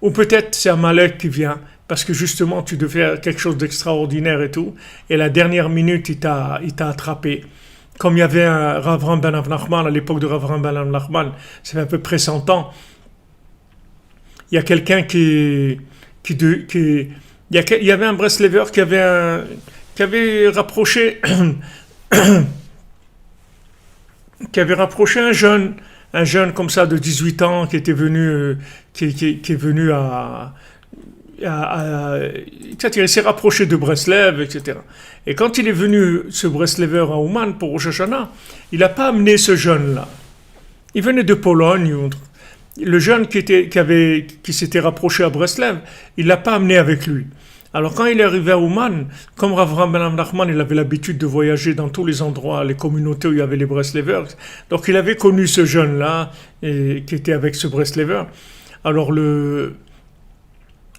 Ou peut-être c'est Amalek qui vient, parce que justement tu devais faire quelque chose d'extraordinaire et tout, et la dernière minute il t'a attrapé. Comme il y avait un Ravram Ben Nachman, à l'époque de Ravram Ben Nachman, ça fait à peu près 100 ans, il y a quelqu'un il y avait un Breslever qui avait rapproché un jeune comme ça de 18 ans qui était venu qui est venu c'est-à-dire il s'est rapproché de Breslev, etc. Et quand il est venu, ce Breslever à Ouman pour Rosh Hashanah, il n'a pas amené ce jeune-là. Il venait de Pologne. Le jeune qui s'était rapproché à Breslev, il l'a pas amené avec lui. Alors quand il est arrivé à Ouman, comme Rav Ben Nachman, il avait l'habitude de voyager dans tous les endroits, les communautés où il y avait les Breslevers, donc il avait connu ce jeune-là qui était avec ce Breslever. Alors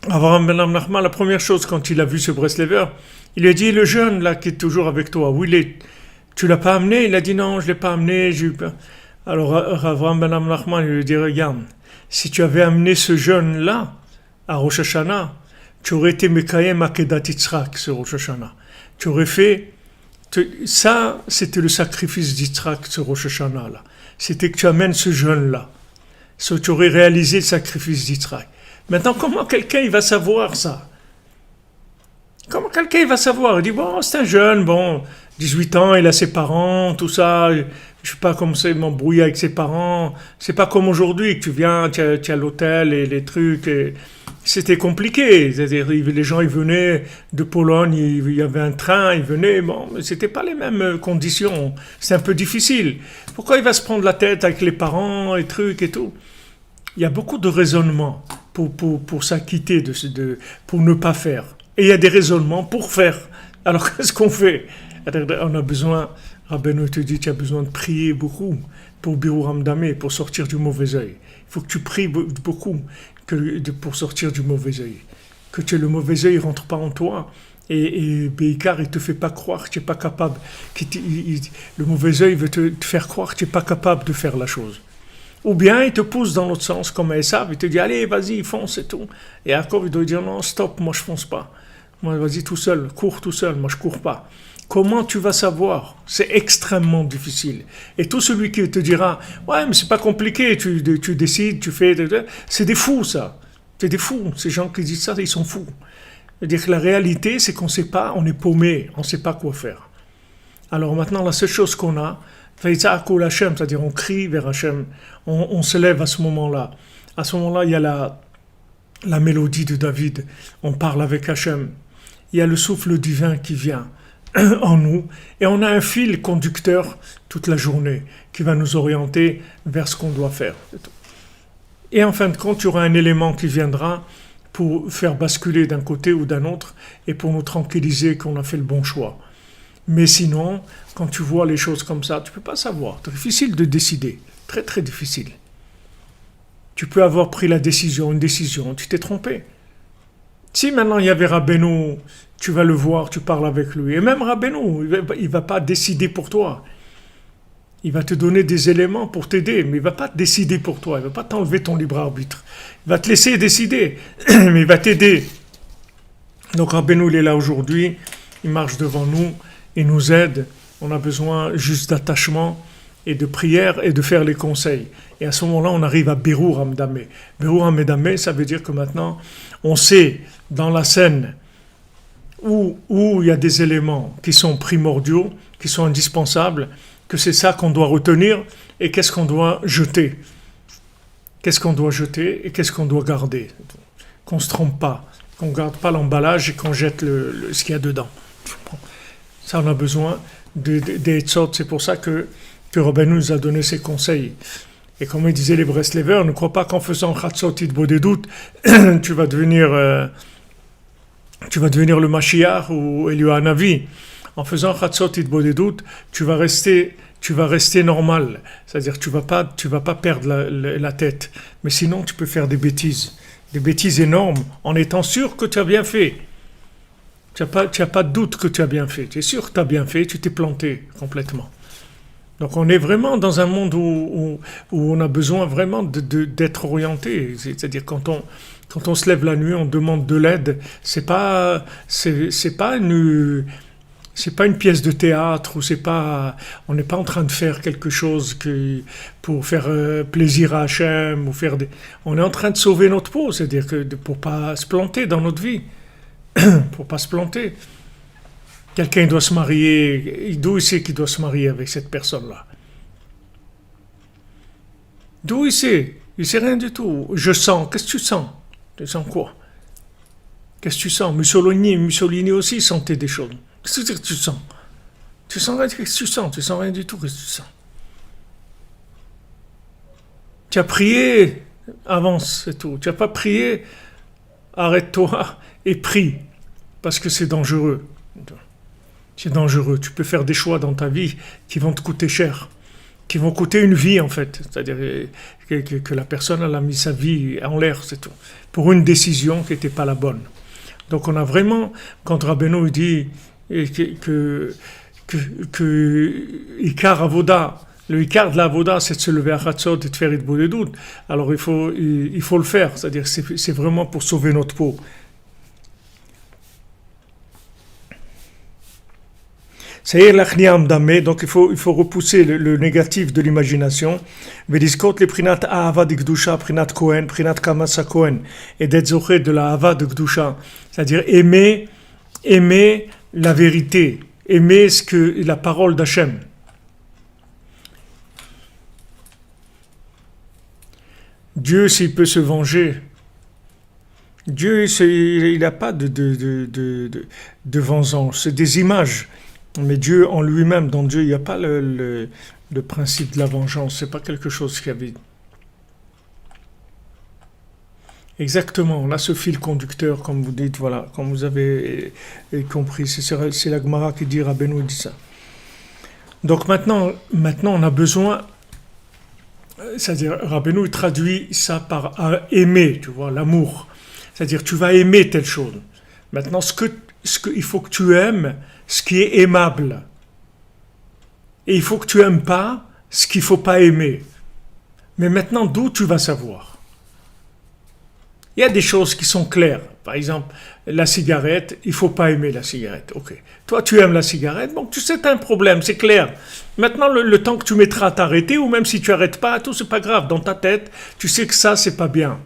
Rav Ben Nachman, la première chose quand il a vu ce Breslever, il lui a dit, le jeune là qui est toujours avec toi, où il est? Tu l'as pas amené? Il a dit non, je l'ai pas amené, j'ai eu peur. Alors Rav Ben Nachman lui a dit, regarde, si tu avais amené ce jeune-là à Rosh Hashanah, tu aurais été Mekayem Akedat Yitzhak ce Rosh Hashanah. Tu aurais fait... Ça, c'était le sacrifice d'Yitzhak ce Rosh Hashanah là. C'était que tu amènes ce jeune-là. Tu aurais réalisé le sacrifice d'Yitzhak. Maintenant, comment quelqu'un il va savoir ça? Comment quelqu'un il va savoir? Il dit, bon, c'est un jeune, 18 ans, il a ses parents, tout ça... Je ne sais pas comment c'est m'embrouiller avec ses parents. C'est pas comme aujourd'hui que tu viens, tu as l'hôtel et les trucs. Et c'était compliqué. C'est-à-dire, les gens ils venaient de Pologne, il y avait un train, ils venaient. Bon, mais c'était pas les mêmes conditions. C'est un peu difficile. Pourquoi il va se prendre la tête avec les parents, les trucs et tout? Il y a beaucoup de raisonnements pour s'acquitter pour ne pas faire. Et il y a des raisonnements pour faire. Alors qu'est-ce qu'on fait? On a besoin. Rabbeinu te dit, tu as besoin de prier beaucoup pour Birur Hamdameh, pour sortir du mauvais œil. Il faut que tu pries beaucoup pour sortir du mauvais œil. Que le mauvais œil ne rentre pas en toi. Et Beikar, il ne te fait pas croire que tu n'es pas capable. Le mauvais œil veut te faire croire que tu n'es pas capable de faire la chose. Ou bien il te pousse dans l'autre sens, comme Esav, il te dit, allez, vas-y, fonce et tout. Et Yaakov, il doit dire, non, stop, moi je fonce pas. Moi, vas-y tout seul, cours tout seul, moi je cours pas. Comment tu vas savoir? C'est extrêmement difficile. Et tout celui qui te dira, ouais, mais c'est pas compliqué, tu décides, tu fais, c'est des fous, ça. C'est des fous. Ces gens qui disent ça, ils sont fous. C'est-à-dire que la réalité, c'est qu'on sait pas, on est paumé, on sait pas quoi faire. Alors maintenant, la seule chose qu'on a, c'est-à-dire on crie vers Hachem, on se lève à ce moment-là. À ce moment-là, il y a la mélodie de David, on parle avec Hachem. Il y a le souffle divin qui vient en nous, et on a un fil conducteur toute la journée qui va nous orienter vers ce qu'on doit faire. Et en fin de compte, il y aura un élément qui viendra pour faire basculer d'un côté ou d'un autre et pour nous tranquilliser qu'on a fait le bon choix. Mais sinon, quand tu vois les choses comme ça, tu ne peux pas savoir. C'est difficile de décider, très très difficile. Tu peux avoir pris une décision, tu t'es trompé. Si maintenant il y avait Rabbeinu, tu vas le voir, tu parles avec lui. Et même Rabbeinu, il ne va pas décider pour toi. Il va te donner des éléments pour t'aider, mais il ne va pas décider pour toi. Il ne va pas t'enlever ton libre arbitre. Il va te laisser décider, mais il va t'aider. Donc Rabbeinu, il est là aujourd'hui, il marche devant nous, il nous aide. On a besoin juste d'attachement et de prière et de faire les conseils. Et à ce moment-là, on arrive à Birur Hamdameh. Birur Hamdameh, ça veut dire que maintenant, on sait dans la scène où il y a des éléments qui sont primordiaux, qui sont indispensables, que c'est ça qu'on doit retenir et qu'est-ce qu'on doit jeter. Qu'est-ce qu'on doit jeter et qu'est-ce qu'on doit garder. Qu'on ne se trompe pas, qu'on ne garde pas l'emballage et qu'on jette ce qu'il y a dedans. Ça, on a besoin des tzot. C'est pour ça que Rabbeinu nous a donné ses conseils. Et comme il disait les Breslevers, ne crois pas qu'en faisant Chatzot Itbodedut, tu vas devenir le Mashiach ou Eliyahu Hanavi. En faisant Chatzot Itbodedut, tu vas rester tu vas rester normal. C'est-à-dire tu vas pas perdre la tête. Mais sinon, tu peux faire des bêtises énormes, en étant sûr que tu as bien fait. Tu as pas de doute que tu as bien fait. Tu es sûr que tu as bien fait, tu t'es planté complètement. Donc on est vraiment dans un monde où on a besoin vraiment d'être orienté. C'est-à-dire quand on se lève la nuit, on demande de l'aide. C'est pas une pièce de théâtre ou on n'est pas en train de faire quelque chose pour faire plaisir à Hachem on est en train de sauver notre peau, c'est-à-dire que pour pas se planter dans notre vie, pour pas se planter. Quelqu'un doit se marier, d'où il sait qu'il doit se marier avec cette personne-là? D'où il sait? Il sait rien du tout. Je sens. Qu'est-ce que tu sens? Tu sens quoi? Qu'est-ce que tu sens? Mussolini aussi sentait des choses. Qu'est-ce que tu sens? Tu sens rien? Qu'est-ce que tu sens? Tu sens rien du tout. Qu'est-ce que tu sens? Tu as prié, avance, c'est tout. Tu n'as pas prié, arrête-toi et prie. Parce que c'est dangereux. C'est dangereux. Tu peux faire des choix dans ta vie qui vont te coûter cher. Qui vont coûter une vie, en fait. C'est-à-dire que la personne elle a mis sa vie en l'air, c'est tout. Pour une décision qui n'était pas la bonne. Donc on a vraiment, quand Rabbeinu dit que Ikar Avoda, le Ikar de la Avoda, c'est de se lever à Chatzot et de faire Hitbodedut des doutes. Alors il faut le faire, c'est-à-dire c'est vraiment pour sauver notre peau. Donc il faut repousser le négatif de l'imagination. Vediskot le prinat ahava de Gdusha, prinat Kohen, prinat Kamasa Kohen, et d'être zoché de la ahava de Gdusha, c'est-à-dire aimer la vérité, aimer la parole d'Hachem. Dieu, s'il peut se venger, Dieu, il n'a pas de vengeance, c'est des images. Mais Dieu en lui-même, dans Dieu, il n'y a pas le principe de la vengeance, c'est pas quelque chose qui avait. Exactement, là ce fil conducteur, comme vous dites, voilà, comme vous avez compris, c'est la Gemara qui dit, Rabbeinu dit ça. Donc maintenant on a besoin, c'est-à-dire Rabbeinu traduit ça par aimer, tu vois, l'amour. C'est-à-dire tu vas aimer telle chose. Maintenant il faut que tu aimes ce qui est aimable. Et il faut que tu aimes pas ce qu'il faut pas aimer. Mais maintenant, d'où tu vas savoir? Il y a des choses qui sont claires. Par exemple, la cigarette, il faut pas aimer la cigarette. Ok. Toi, tu aimes la cigarette, donc tu sais, tu as un problème, c'est clair. Maintenant, le temps que tu mettras à t'arrêter, ou même si tu arrêtes pas, tout, c'est pas grave. Dans ta tête, tu sais que ça, c'est pas bien.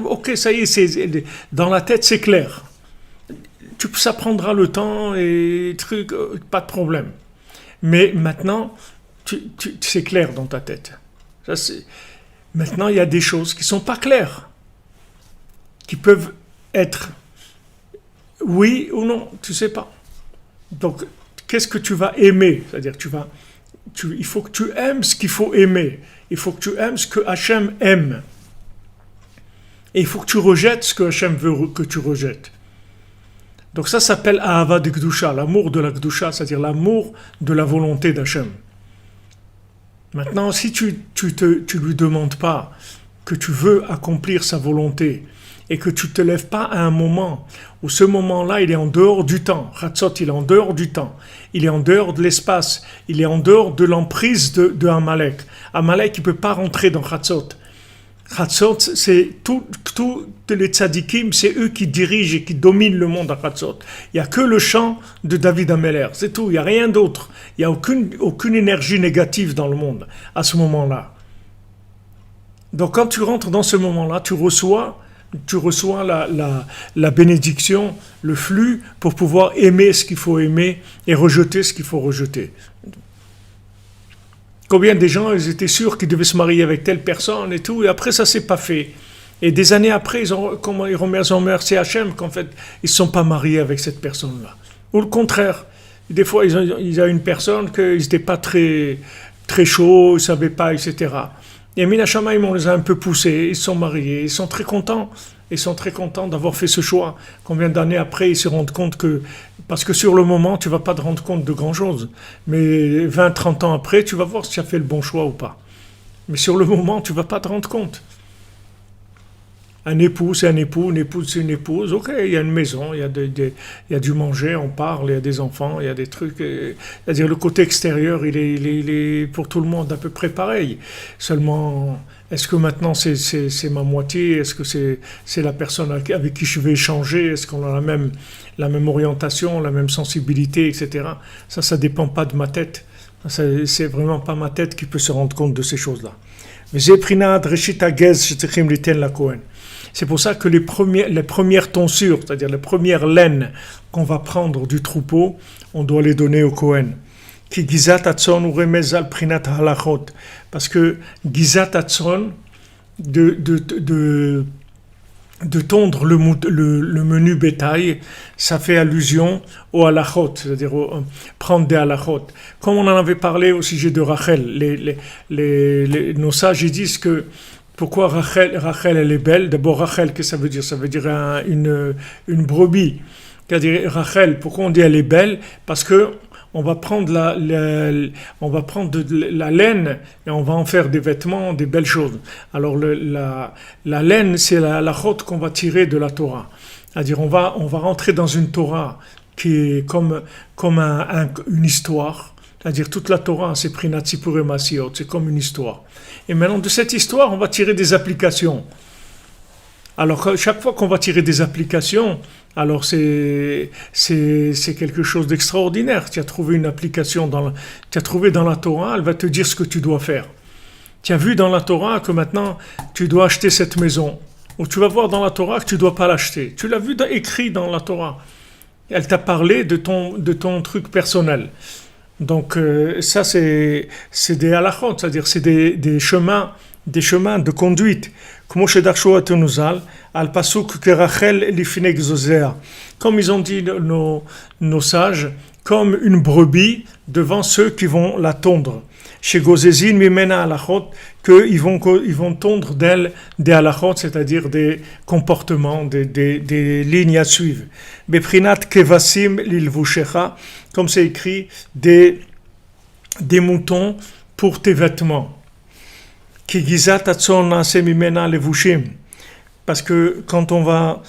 Ok, ça y est, dans la tête, c'est clair. Ça prendra le temps et pas de problème. Mais maintenant, c'est clair dans ta tête. Maintenant, il y a des choses qui sont pas claires, qui peuvent être oui ou non, tu sais pas. Donc, qu'est-ce que tu vas aimer? C'est-à-dire, il faut que tu aimes ce qu'il faut aimer. Il faut que tu aimes ce que Hachem aime. Et il faut que tu rejettes ce que Hachem veut que tu rejettes. Donc ça s'appelle Ahava de Gdusha, l'amour de la Gdusha, c'est-à-dire l'amour de la volonté d'Hachem. Maintenant, si tu lui demandes pas que tu veux accomplir sa volonté et que tu te lèves pas à un moment où ce moment-là, il est en dehors du temps, Chatzot, il est en dehors du temps, il est en dehors de l'espace, il est en dehors de l'emprise de Amalek. Amalek, il peut pas rentrer dans Chatzot. Chatzot, c'est tous les tzadikim, c'est eux qui dirigent et qui dominent le monde à Chatzot. Il n'y a que le chant de David Ameller, c'est tout, il n'y a rien d'autre. Il n'y a aucune énergie négative dans le monde à ce moment-là. Donc quand tu rentres dans ce moment-là, tu reçois la bénédiction, le flux, pour pouvoir aimer ce qu'il faut aimer et rejeter ce qu'il faut rejeter. Combien de gens, ils étaient sûrs qu'ils devaient se marier avec telle personne et tout, et après ça s'est pas fait. Et des années après, ils ont remercié Hachem qu'en fait, ils ne se sont pas mariés avec cette personne-là. Ou le contraire. Des fois, ils ont une personne qu'ils n'étaient pas très, très chauds, ils ne savaient pas, etc. Et Mina Shamaim, on les a un peu poussés, ils sont mariés, ils sont très contents. Ils sont très contents d'avoir fait ce choix. Combien d'années après, ils se rendent compte que... Parce que sur le moment, tu ne vas pas te rendre compte de grand-chose. Mais 20, 30 ans après, tu vas voir si tu as fait le bon choix ou pas. Mais sur le moment, tu ne vas pas te rendre compte. Un époux, c'est un époux, une épouse, c'est une épouse. Ok, il y a une maison, il y a du manger, on parle, il y a des enfants, il y a des trucs. C'est-à-dire le côté extérieur, il est pour tout le monde à peu près pareil. Seulement, est-ce que maintenant c'est ma moitié? Est-ce que c'est la personne avec qui je vais échanger? Est-ce qu'on a la même orientation, la même sensibilité, etc. Ça dépend pas de ma tête. C'est vraiment pas ma tête qui peut se rendre compte de ces choses-là. Mais j'ai pris la Cohen. C'est pour ça que les premières tonsures, c'est-à-dire les premières laines qu'on va prendre du troupeau, on doit les donner au Kohen. Ki gizat atson ou remez al prinat halachot. Parce que gizat atson, de tondre le menu bétail, ça fait allusion au halachot, c'est-à-dire prendre des halachot. Comme on en avait parlé au sujet de Rachel, nos sages ils disent que pourquoi Rachel elle est belle? D'abord Rachel, qu'est-ce que ça veut dire? Ça veut dire une brebis. C'est-à-dire Rachel, pourquoi on dit elle est belle? Parce que on va prendre la laine et on va en faire des vêtements, des belles choses. Alors la laine, c'est la chôte qu'on va tirer de la Torah. C'est-à-dire on va rentrer dans une Torah qui est comme une histoire. C'est-à-dire toute la Torah, c'est Prinat Sipur et Masiot, c'est comme une histoire. Et maintenant de cette histoire, on va tirer des applications. Alors chaque fois qu'on va tirer des applications, alors c'est quelque chose d'extraordinaire. Tu as trouvé une application tu as trouvé dans la Torah, elle va te dire ce que tu dois faire. Tu as vu dans la Torah que maintenant tu dois acheter cette maison. Ou tu vas voir dans la Torah que tu ne dois pas l'acheter. Tu l'as vu écrit dans la Torah. Elle t'a parlé de ton truc personnel. Donc ça c'est des halachot, c'est-à-dire c'est des chemins de conduite. Comme ils ont dit nos sages, comme une brebis devant ceux qui vont la tondre. Chez Gozezin mimena halachot, qu'ils vont tondre d'elle des halachot, c'est-à-dire des comportements, des lignes à suivre. Beprinat kevasim lilvushecha, comme c'est écrit, des moutons pour tes vêtements. Kigizat atson nase mimena levushim, parce que quand on va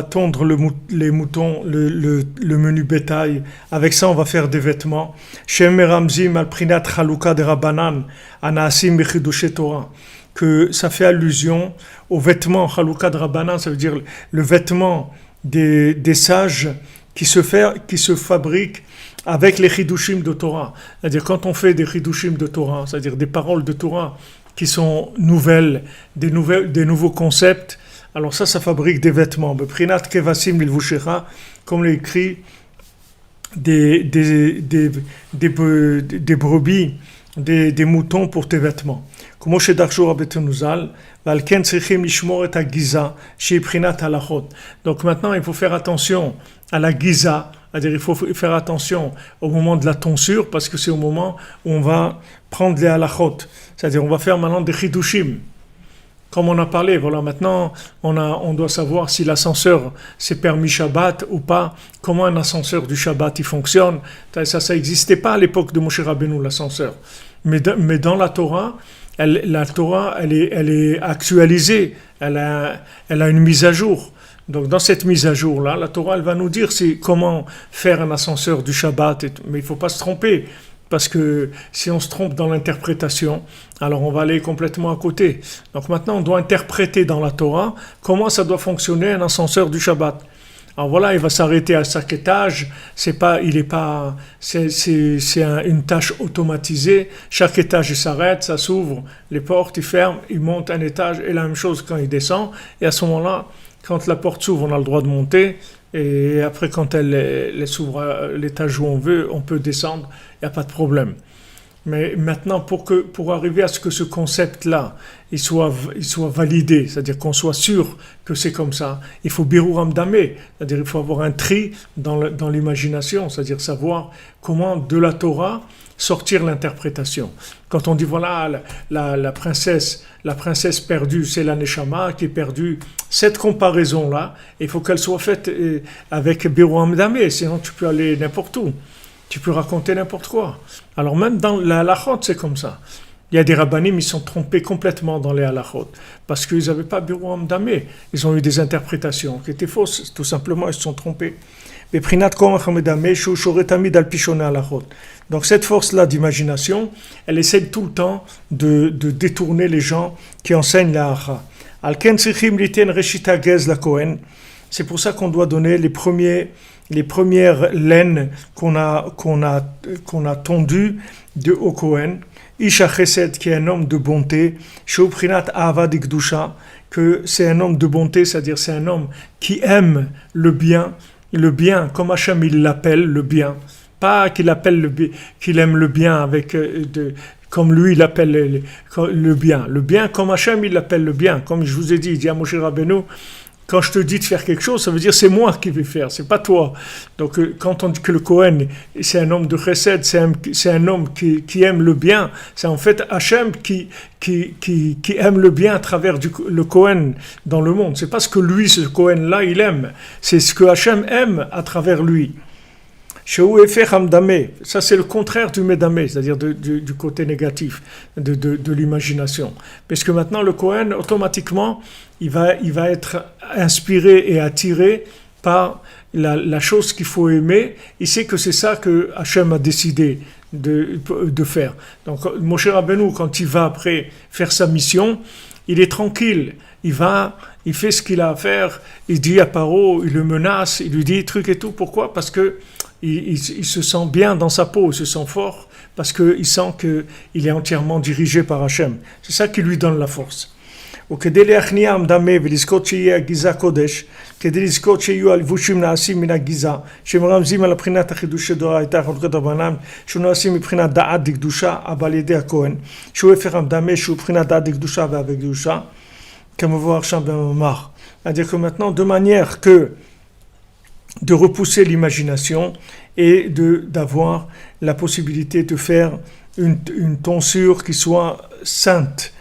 tondre les moutons, le menu bétail. Avec ça, on va faire des vêtements. Shem Ramzim al Prinat Chaluka de Rabbanan, Anaasim Bechidushe Torah. Que ça fait allusion aux vêtements Chaluka de Rabbanan, ça veut dire le vêtement des sages qui se fabriquent avec les Chidushim de Torah. C'est-à-dire quand on fait des Chidushim de Torah, c'est-à-dire des paroles de Torah qui sont nouvelles, des nouveaux concepts. Alors ça fabrique des vêtements. Prinat kevasim lilvushecha, comme l'écrit des brebis, des moutons pour tes vêtements. Comme chez Darshur Abetenuzal, valken tzrichim lishmor et giza chez prinat halachot. Donc maintenant il faut faire attention à la giza, c'est-à-dire il faut faire attention au moment de la tonsure parce que c'est au moment où on va prendre les halachot, c'est-à-dire on va faire maintenant des chidushim. Comme on a parlé, voilà, maintenant on doit savoir si l'ascenseur c'est permis Shabbat ou pas, comment un ascenseur du Shabbat il fonctionne. Ça n'existait pas à l'époque de Moshe Rabbeinu, l'ascenseur. Mais dans la Torah, elle est actualisée, elle a une mise à jour. Donc dans cette mise à jour-là, la Torah elle va nous dire comment faire un ascenseur du Shabbat, mais il ne faut pas se tromper. Parce que si on se trompe dans l'interprétation, alors on va aller complètement à côté. Donc maintenant, on doit interpréter dans la Torah comment ça doit fonctionner un ascenseur du Shabbat. Alors voilà, il va s'arrêter à chaque étage. C'est une tâche automatisée. Chaque étage, il s'arrête, ça s'ouvre, les portes, il ferme, il monte un étage. Et la même chose quand il descend. Et à ce moment-là, quand la porte s'ouvre, on a le droit de monter. Et après, quand elle s'ouvre à l'étage où on veut, on peut descendre, il n'y a pas de problème. Mais maintenant, pour arriver à ce que ce concept-là, il soit validé, c'est-à-dire qu'on soit sûr que c'est comme ça, il faut birur amdamé, c'est-à-dire il faut avoir un tri dans l'imagination, c'est-à-dire savoir comment de la Torah, sortir l'interprétation. Quand on dit voilà, la princesse perdue, c'est la Neshama qui est perdue, cette comparaison-là, il faut qu'elle soit faite avec Birouam Damé, sinon tu peux aller n'importe où. Tu peux raconter n'importe quoi. Alors même dans la halachot, c'est comme ça. Il y a des rabbanim, ils sont trompés complètement dans les halachot, parce qu'ils n'avaient pas Birouam Damé. Ils ont eu des interprétations qui étaient fausses, tout simplement, ils se sont trompés. Donc cette force-là d'imagination, elle essaie tout le temps de détourner les gens qui enseignent la halacha. C'est pour ça qu'on doit donner les premières laines qu'on a tondues au Kohen. Isha Chesed, qui est un homme de bonté, Sheuprinat Avad Ikdusha, que c'est un homme de bonté, c'est-à-dire c'est un homme qui aime le bien, comme Hachem il l'appelle, le bien. Pas qu'il aime le bien avec comme lui il appelle le bien. Le bien comme Hachem il l'appelle le bien. Comme je vous ai dit, il dit à Moshe Rabbeinu, quand je te dis de faire quelque chose, ça veut dire c'est moi qui vais faire, c'est pas toi. Donc quand on dit que le Kohen, c'est un homme de chesed, c'est un homme qui aime le bien, c'est en fait Hachem qui aime le bien à travers le Kohen dans le monde. C'est pas ce que lui, ce Kohen-là, il aime, c'est ce que Hachem aime à travers lui. Ça c'est le contraire du Medamé, c'est-à-dire du côté négatif de l'imagination. Parce que maintenant le Kohen, automatiquement, il va être inspiré et attiré par la chose qu'il faut aimer. Il sait que c'est ça que Hachem a décidé de faire. Donc Moshe Rabbeinu, quand il va après faire sa mission, il est tranquille. Il fait ce qu'il a à faire. Il dit à Paro, il le menace, il lui dit trucs et tout. Pourquoi ? Parce que il se sent bien dans sa peau, il se sent fort, parce qu'il sent qu'il est entièrement dirigé par Hachem. C'est ça qui lui donne la force. וכדי להכניע דמה ולזכות שיהיה הגיזה קודש, כדי לזכות שיהיו הלבושים נעשים מן הגיזה, שמרמזים על הבחינת החידוש דאורייתא חלוקת רבנן, שהוא נעשים מבחינת דעת דקדושה, אבל על ידי הכהן, שהוא הפך דמה, שהוא מבחינת דעת דקדושה והקדושה, כמבואר שם במאמר. C'est-à-dire que maintenant, de manière que de repousser l'imagination et d'avoir la possibilité de faire une tonsure qui soit sainte,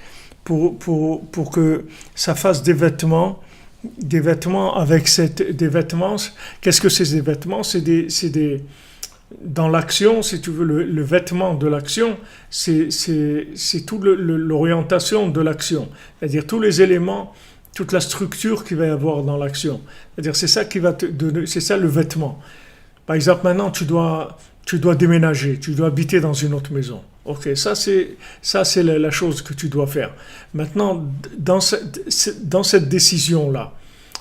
pour que ça fasse des vêtements avec des vêtements. Qu'est-ce que c'est des vêtements? C'est des dans l'action, si tu veux, le vêtement de l'action, c'est toute l'orientation de l'action, c'est-à-dire tous les éléments, toute la structure qu'il va y avoir dans l'action. C'est-à-dire c'est ça qui va te donner, c'est ça le vêtement. Par exemple, maintenant tu dois déménager, tu dois habiter dans une autre maison. Ok, ça c'est la chose que tu dois faire. Maintenant, dans cette décision-là,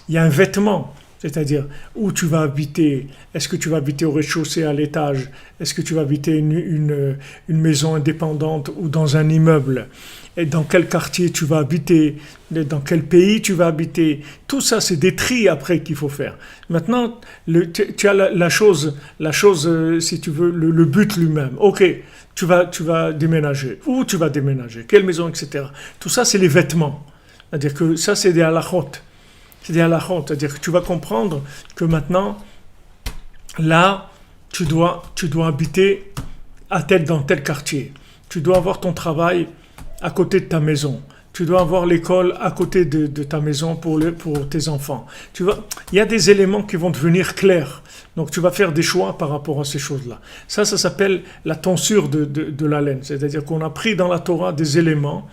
il y a un vêtement, c'est-à-dire où tu vas habiter. Est-ce que tu vas habiter au rez-de-chaussée, à l'étage? Est-ce que tu vas habiter une maison indépendante ou dans un immeuble? Et dans quel quartier tu vas habiter? Dans quel pays tu vas habiter? Tout ça, c'est des tris après qu'il faut faire. Maintenant, tu as la chose, si tu veux, le but lui-même. Ok, tu vas déménager. Où tu vas déménager? Quelle maison, etc. Tout ça, c'est les vêtements. C'est-à-dire que ça, c'est des halachot. C'est des halachot. C'est-à-dire que tu vas comprendre que maintenant, là, tu dois habiter dans tel quartier. Tu dois avoir ton travail à côté de ta maison. Tu dois avoir l'école à côté de ta maison pour tes enfants. Il y a des éléments qui vont devenir clairs. Donc tu vas faire des choix par rapport à ces choses-là. Ça s'appelle la tonsure de la laine. C'est-à-dire qu'on a pris dans la Torah des éléments,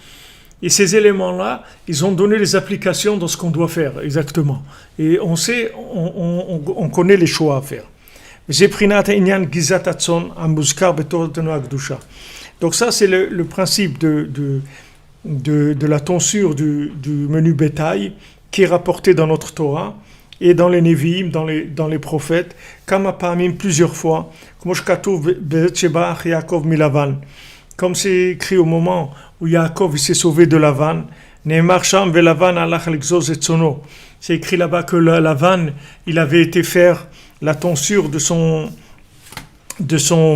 et ces éléments-là, ils ont donné les applications dans ce qu'on doit faire, exactement. Et on sait, on connaît les choix à faire. Donc ça, c'est le principe de la tonsure du menu bétail qui est rapporté dans notre Torah et dans les Nevi'im, dans les prophètes, plusieurs fois, comme c'est écrit au moment où Yaakov s'est sauvé de Lavan, c'est écrit là-bas que Lavan, il avait été faire la tonsure de son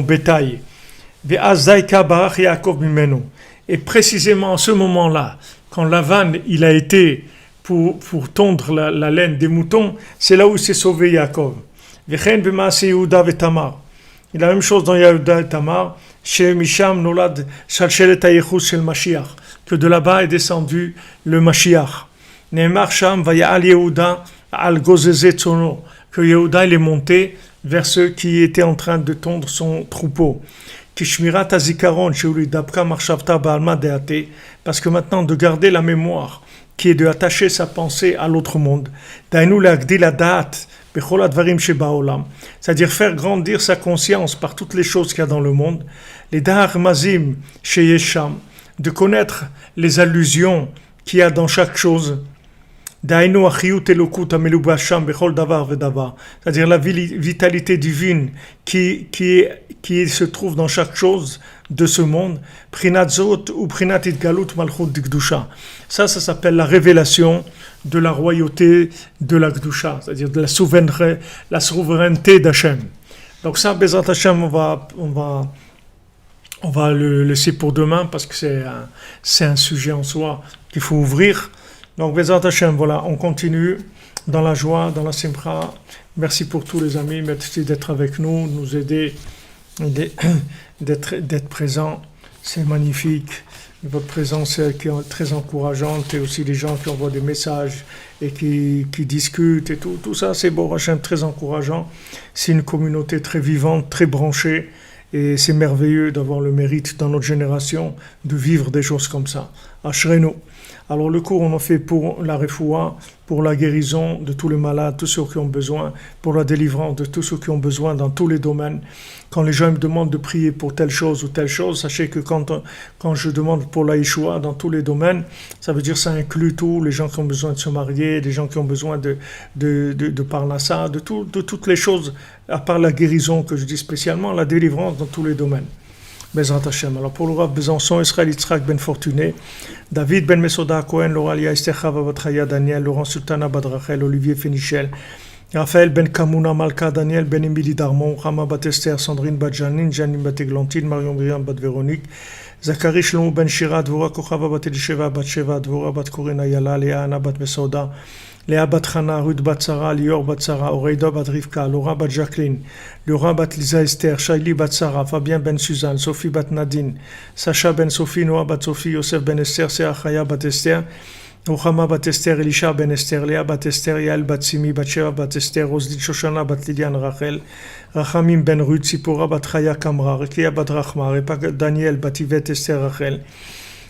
bétail. Et précisément en ce moment-là, quand Lavan il a été pour tondre la laine des moutons, c'est là où s'est sauvé Yaakov. Et la même chose dans Yehuda et Tamar, Shemisham nolad shalshelet hayechus shel Mashiach, que de là-bas est descendu le Mashiach. Neemar sham vayal Yehuda al gozeze tzono, que Yehuda il est monté vers ceux qui étaient en train de tondre son troupeau. Kishmirat azikaron sheuli dabka marshavta baalma deate, parce que maintenant de garder la mémoire, qui est de attacher sa pensée à l'autre monde. Dainu leagdil adat bechol advarim shebaolam, c'est-à-dire faire grandir sa conscience par toutes les choses qu'il y a dans le monde. Les dahar mazim sheyesham, de connaître les allusions qu'il y a dans chaque chose. Dainu achiyut elokut amelubasham bechol davar vedavar, c'est-à-dire la vitalité divine qui se trouve dans chaque chose de ce monde. Prinat zot ou prinat itgalut malchut dikdusha, ça s'appelle la révélation de la royauté de la Gdusha, c'est-à-dire de la souveraineté d'Hachem. Donc ça, Bezrat Hachem, on va le laisser pour demain parce que c'est un sujet en soi qu'il faut ouvrir. Donc Bezrat Hachem, voilà, on continue dans la joie, dans la simcha. Merci pour tous les amis, merci d'être avec nous, nous aider, d'être présents. C'est magnifique. Votre présence qui est très encourageante, et aussi les gens qui envoient des messages et qui discutent et tout ça, c'est beau, Hachem, très encourageant. C'est une communauté très vivante, très branchée, et c'est merveilleux d'avoir le mérite dans notre génération de vivre des choses comme ça. Ashrenu. Alors le cours on en fait pour la refoua, pour la guérison de tous les malades, tous ceux qui ont besoin, pour la délivrance de tous ceux qui ont besoin dans tous les domaines. Quand les gens me demandent de prier pour telle chose ou telle chose, sachez que quand je demande pour la Yeshua dans tous les domaines, ça veut dire ça inclut tous les gens qui ont besoin de se marier, les gens qui ont besoin de parnassa, de toutes les choses, à part la guérison que je dis spécialement, la délivrance dans tous les domaines. Bezrat Hashem. Alors pour le Rav Besançon, Israël Yitzhak Ben Fortuné, David Ben Mesoda Cohen, Loralia Esther Chava Batraya Daniel, Laurent Sultana Badrachel, Olivier Fénichel, Raphaël Ben Kamuna Malka, Daniel Ben Emily Darmon, Rama Batester, Sandrine Badjanine, Janine Bateglantine, Marion Myriam Bat Véronique, Zachary Shlomo Ben Shira, Dvora Kochava Bat Elisheva Bat Sheva, Dvora Bat Korina Yala, Léa Anna Bat Mesoda, Léa Bat Chana, Ruth Bat Sarah, Lior Bat Sarah, Oreida Bat Rivka, Laura Bat Jacqueline, Laura Bat Lisa Esther, Shaili Bat Sarah, Fabien Ben Suzanne, Sophie Bat Nadine, Sacha Ben Sophie, Noah Bat Sophie, Yosef Ben Esther, Sea Chaya Bat Esther, Ochama Bat Esther, Elisha Ben Esther, Léa Bat Esther, Yael Bat Simi, Bat Sheva Bat Esther, Roselyne Shoshana Bat Liliane Rachel, Rachamim Ben Ruth, Sipora Bat Chaya Kamra, Rekia Bat Rachma, Repak Daniel Bat Yvette Esther Rachel,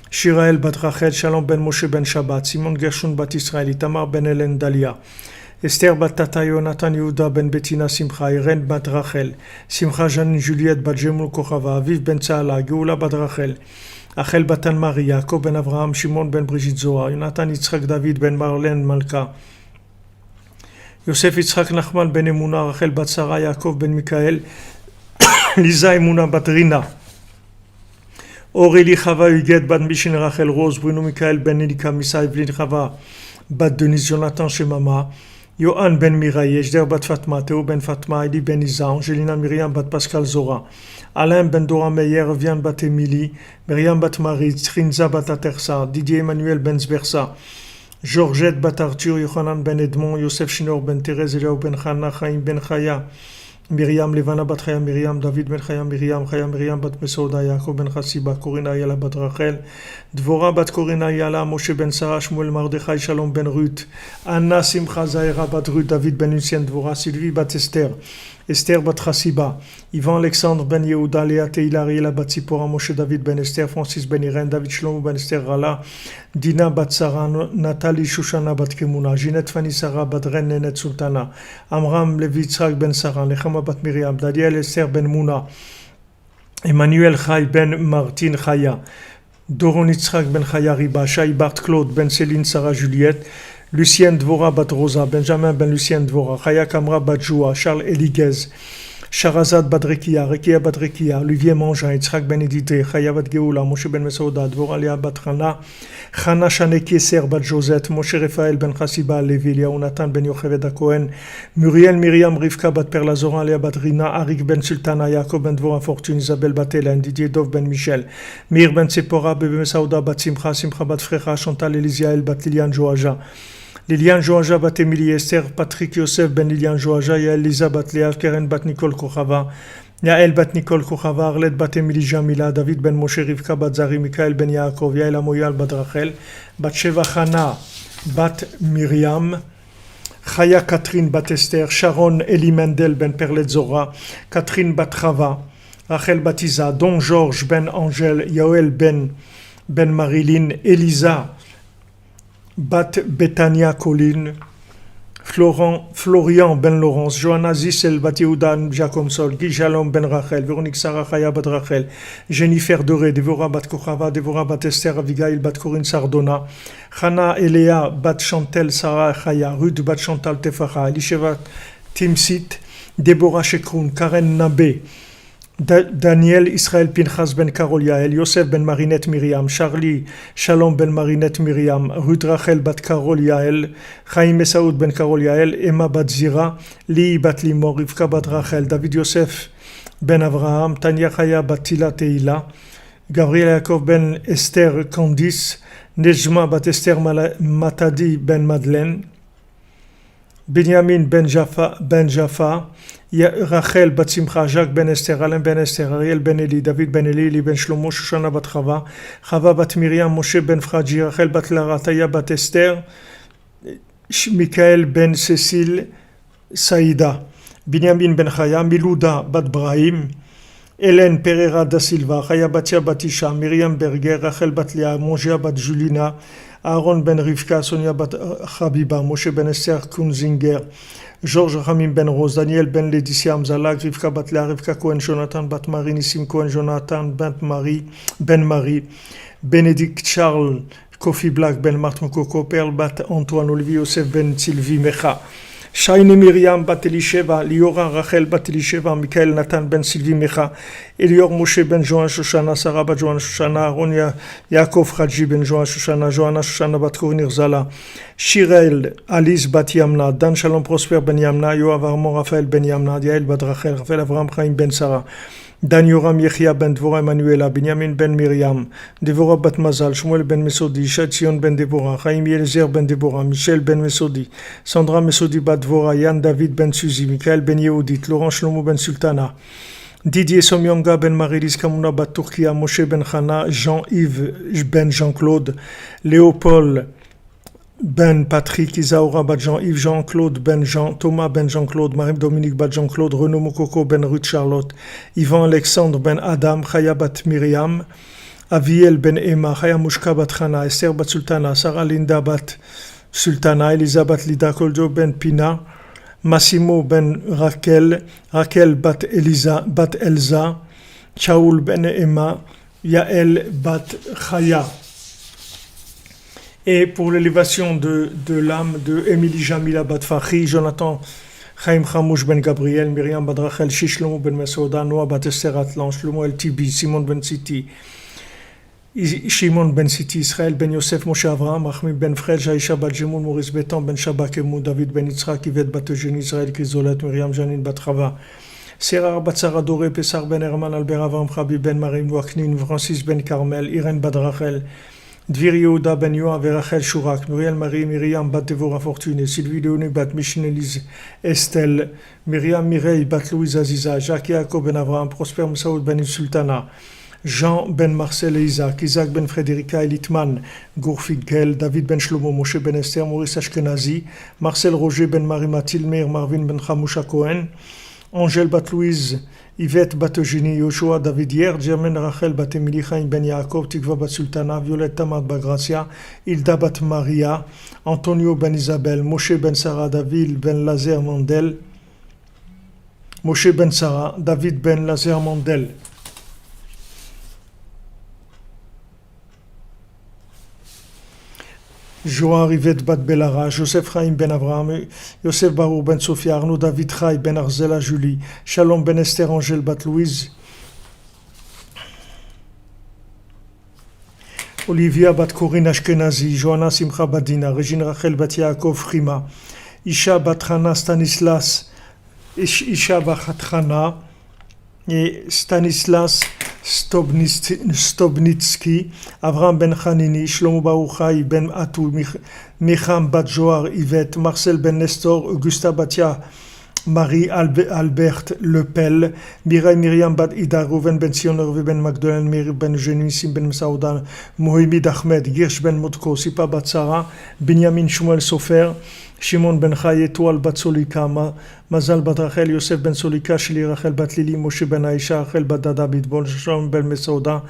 Shirael Bat Rachel, Shalom Ben Moshe Ben Shabbat, Simon Gershon Bat Israël, Itamar Ben Helen Dalia, Esther Bat Tata Yonatan Yehuda Ben Bettina Simcha, Irene Bat Rachel, Simcha Janine Juliette Bat Jemul Kochava, Aviv Ben Tzala, Geoula Bat Rachel, Achel Bat Anne-Marie, Jacob Ben Avraham, Shimon Ben Brigitte Zohar, Jonathan Yitzhak David Ben Marlène Malka, Yosef Yitzhak Nachman Ben Emuna, Rachel Bat Sarah, Yaakov Ben Mikael, Lisa Emuna Bat Rina, Aurélie Chava Huguette Bat Mishin Rachel Rose, Bruno Michael Ben Elika Misa Evelyn Chava Bat Denise Jonathan Shemama, Johan Ben Miraye, Jder Bat Fatma, Théo Ben Fatma, Eli Ben Isa, Angelina Myriam Bat Pascal Zora, Alain Ben Dora Meyer, Vian Bat Emily, Myriam Bat Marie, Trinza Bat Atersa, Didier Emmanuel Ben Zbersa, Georgette Bat Arthur, Yohanan Ben Edmond, Yosef Shinor Ben Thérèse, Eliaou Ben Chana, Chaim Ben Chaya, Myriam Levana Bat Chaya Myriam, David Ben Chaya Myriam, Chaya Myriam Bat Mesoda, Yaakov Ben Chassiba, Corina Yala Bat Rachel, Dvora Bat Corina Yala, Moshe Ben Sarah, Shmuel Mardechai, Shalom Ben Ruth, Anna Simcha Zahira Bat Ruth, David Ben Lucien Dvora, Sylvie Bat Esther, Esther Bat Chassiba, Ivan Alexandre Ben Yehuda, Léa Teila Riela Bat Sipora, Moshe David Ben Esther, Francis Ben Irène, David Shlomo Ben Esther Rala, Dina Bat Sarah, Nathalie Shoshana Bat Kemuna, Ginette Fanny Sarah Bat Ren Nenet Sultana, Amram Levi Yitzhak Ben Sarah, Nechama Bat Miriam, Daniel Esther Ben Mouna, Emmanuel Chai Ben Martin Chaya, Doron Yitzhak Ben Chaya Riba, Shai Bart Claude Ben Céline Sarah Juliette, Lucien Dvora Bat Rosa, Benjamin Ben Lucien Dvora, Chaya Kamra Bat Joua, Charles Eliguez, Sharazad Bat Rekia, Rekia Bat Rekia, Olivier Mangin, Yitzhak Ben Edité, Chaya Bat Geoula, Moshe Ben Mesouda, Dvora Léa Bat Chana, Chana Shanek Yeser Bat Josette, Moshe Raphaël Ben Chassiba, Levi, Nathan Ben Yocheved Cohen, Muriel Myriam Rivka Bat Perlazoran, Léa Bat Rina, Arik Ben Sultana, Jacob Ben Dvora Fortune, Isabelle Bat Hélène, Didier Dov Ben Michel, Mir Ben Sepora, Bébé Mesouda Bat Simcha, Simcha Bat Frecha, Chantal Elisiael Bat Liliane Joaja, Lilian Joaja bat Emily Esther, Patrick Yosef ben Lilian Joaja, Yael Lisa bat Léa, Keren bat Nicole Kochava, Yael bat Nicole Kochava, Arlette bat Emily Jamila, David ben Moshe Rivka bat Zari, Mikael ben Yaakov, Yael Amoyal bat Rachel, bat Sheva Chana bat Miriam, Chaya Catherine bat Esther, Sharon Eli Mendel ben Perlet Zora, Catherine bat Chava, Rachel bat Isa, Don Georges ben Angèle, Yoel ben Marilyn, Elisa bat Betania Colline, Florian ben Laurence, Johanna Zissel bat Yehuda Jacob Sol, Guy Jalom ben Rachel, Véronique Sarah Chaya bat Rachel, Jennifer Doré, Devorah bat Kochava, Devorah bat Esther, Abigail bat Corinne Sardona, Chana Elea bat Chantel Sarah Chaya, Ruth bat Chantal Tefacha, Elisheva Timsit, Deborah Shekroun, Karen Nabé, Daniel Israël Pinchas ben Karol Yael, Yosef ben Marinette Myriam, Charlie Shalom ben Marinette Myriam, Ruth Rachel bat Karol Yael, Chaim Esaoud ben Karol Yael, Emma bat Zira, Li bat Limor, Rivka bat Rachel, David Yosef ben Avraham, Tanya Chaya bat Tila Teila, Gabriel Yaakov ben Esther Candice, Nejma bat Esther Matadi ben Madeleine, Benjamin ben Jaffa, Rachel bat Simcha, Jacques ben Esther, Alain ben Esther, Ariel ben Eli, David ben Eli, Eli ben Shlomo, Shoshana bat Chava, Chava bat Miriam, Moshe ben Fraji, Rachel bat Lara, Taya bat Esther, Michael ben Cécile, Saïda, Benjamin ben Chaya, Milouda bat Brahim, Hélène Pereira da Silva, Chaya Batia bat Isha, Myriam Berger, Rachel bat Léa, Mongia bat Julina, Aaron ben Rivka, Sonia bat Habiba, Moshe ben Esther Kunzinger, Georges Ramim ben Rose, Daniel ben Laetitia Amzalak, Rivka bat Léa, Rivka Cohen, Jonathan bat Marie, Nissim Cohen, Jonathan ben Marie, Bénédicte Charles, Kofi Black ben Martin Coco, Perle bat Antoine Olivier, Yosef ben Sylvie Mecha, Shaini Miriam bat Elisheva, Liora Rachel bat Elisheva, Michael Nathan ben Sylvie Mecha, Elior Moshe ben Joan Shoshana, Sarah bat Joan Shoshana, Aaron Yaakov Hadji ben Joan Shoshana, Johanna Shoshana bat Corinne Zala, Shirel Alice bat Yamna, Dan Shalom Prosper ben Yamna, Yoav Armon Raphaël ben Yamna, Yael bat Rachel, Raphaël Avraham Chaim ben Sarah, Dan Yoram Yechia ben Dvorah Emanuela, Benjamin ben Miriam, Devorah bat Mazal, Shmuel ben Mesodi, Shatzion ben Deborah, Chaim Yelzer ben Deborah, Michel ben Mesodi, Sandra Mesodi bat Dvorah, Yann David ben Suzy, Michael ben Yehudit, Laurent Shlomo ben Sultana, Didier Somyonga ben Marilis Kamouna bat Turkia, Moshe ben Chana, Jean-Yves ben Jean-Claude, Léopold Ben Patrick, Isaura bat Jean-Yves, Jean-Claude Ben Jean, Thomas Ben Jean-Claude, Marie-Dominique bat Jean-Claude, Renaud Mokoko Ben Ruth Charlotte, Yvan Alexandre Ben Adam, Chaya bat Myriam, Aviel Ben Emma, Chaya Mushka bat Chana, Esther bat Sultana, Sarah Linda bat Sultana, Elisabeth Lida Koldo Ben Pina, Massimo Ben Raquel, Raquel bat Elsa, Shaoul Ben Emma, Yael bat Chaya. Et pour l'élévation de l'âme de Émilie Jamila bat Fachi, Jonathan Chaim Chamouche ben Gabriel, Myriam bat Rachel, Shishlomo ben Mesouda, Noah bat Esther Atlan, Shlomo El Tibi, Simon ben Siti, Shimon ben Siti, Israël ben Yosef, Moshe Avraham, Rachmi ben Fred, Jaïcha bat Jemoun, Maurice Betan ben Shabak Emou, David ben Yitzhak, Yvette bat Eugénie, Israël Krizolet, Myriam Janine bat Rava, Serrar bat Sarah Doré, Pessar ben Herman, Albert Avram, Rabbi ben Marim, Waknin, Francis ben Carmel, Irène bat Rachel, Dvir Yehuda ben Yoav et Rachel Shurak, Muriel Marie, Myriam bat Devorah Fortuné, Sylvie Léonie bat Michinelise Estelle, Myriam Mireille bat Louise Aziza, Jacques Yaakov ben Avraham, Prosper Moussaoud ben Sultana, Jean ben Marcel et Isaac, Isaac ben Frédérica Elitman, Gourfigel, David ben Shlomo, Moshe ben Esther, Maurice Ashkenazi, Marcel Roger ben Marie Mathilde, Meir Marvin ben Chamousha Cohen, Angèle bat Louise, Yvette bat Eugénie, Yoshua David Yer, Germaine Rachel bat Emily Chaim ben Yaakov, Tikva bat Sultana, Violette Tamar bat Gracia, Hilda bat Maria, Antonio ben Isabelle, Moshe ben Sarah, David ben Lazer Mandel, Moshe ben Sarah, David ben Lazer Mandel. Joar Yvette bat Belara, Joseph Chaim ben Avraham, Yosef Barour ben Sophia, Arnaud David Chai ben Arzela Julie, Shalom ben Esther Angèle bat Louise, Olivia bat Corinne Ashkenazi, Johanna Simcha bat Dina, Régine Rachel bat Yaakov Frima, Isha bat Hana Stanislas, Isha bat Hana, et Stanislas Stobnitsky, Avram Ben Hanini, Shlomo Baruchai Ben Atou, Micham Bat Joar Yvette, Marcel Ben Nestor, Augusta Batia, Marie Albert Lepel, Mireille Myriam Bat Ida, Rouven Ben Sion, Hervé Ben Magdalene, Miri Ben Genissim Ben Saoudan, Mohamed Ahmed, Girsh Ben Motko, Sipa Bat Sarah, Binyamin Shmuel Sofer, Shimon Ben Chaye, Toal Bat Solika, Mazal Bat Rachel, Yosef Ben Solika, Shili Rachel Bat Lili, Moshe Ben Aisha, Rachel Bat Dada Bitbol, Shalom Ben Mesauda,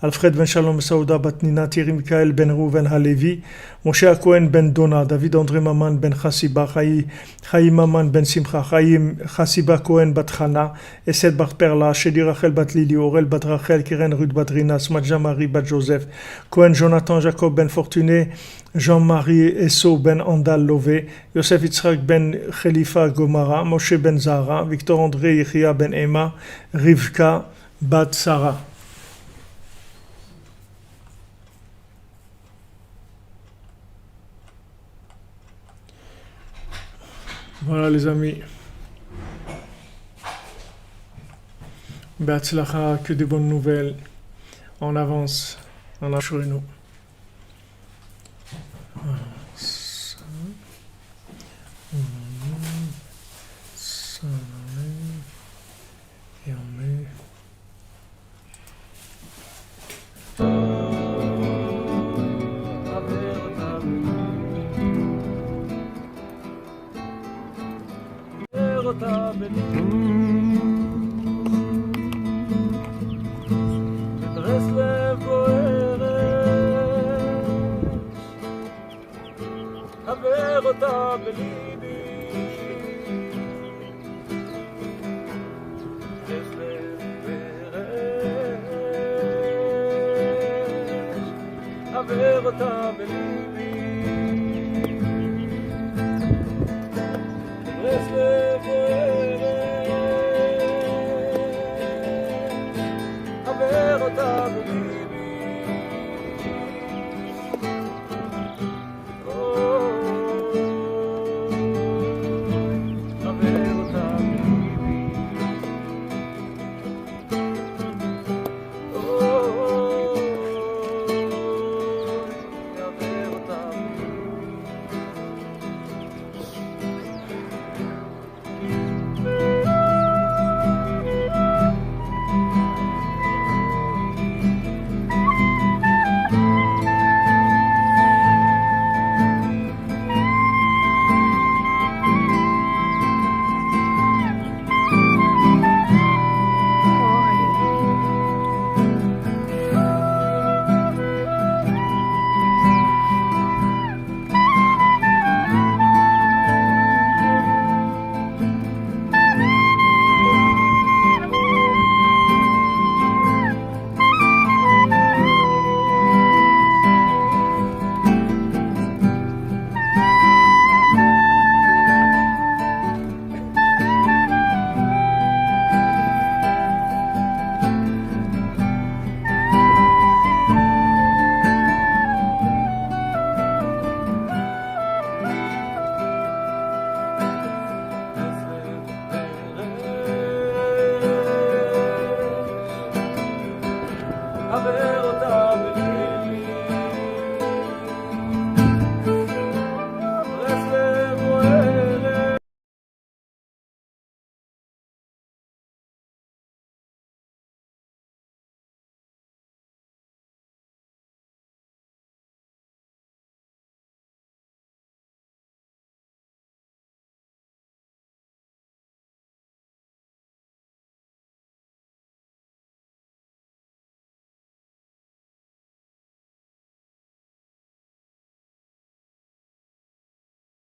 Alfred Ben Shalom Mesauda, Bat Nina, Thierry Michael Ben Rouven Halevi, Moshe Akohen Ben Dona, David André Maman Ben Chassiba, Chaim Maman Ben Simcha, Chaim Chassiba Cohen Bat Chana, Esed Bat Perla, Sheli Rachel Bat Lili, Aurel Bat Rachel, Keren Ruth Bat Rina, Smadja Marie Bat Joseph, Cohen Jonathan Jacob Ben Fortuné, Jean-Marie Esso Ben Andal Lové, Yosef Yitzhak Ben Khalifa Gomara, Moshe Ben Zahra, Victor André Yechia Ben Emma, Rivka Bat Sarah. Voilà les amis. Be'atzlacha, que des bonnes nouvelles. On avance. On a choisi nous. Et on met. Haver אותה בליבי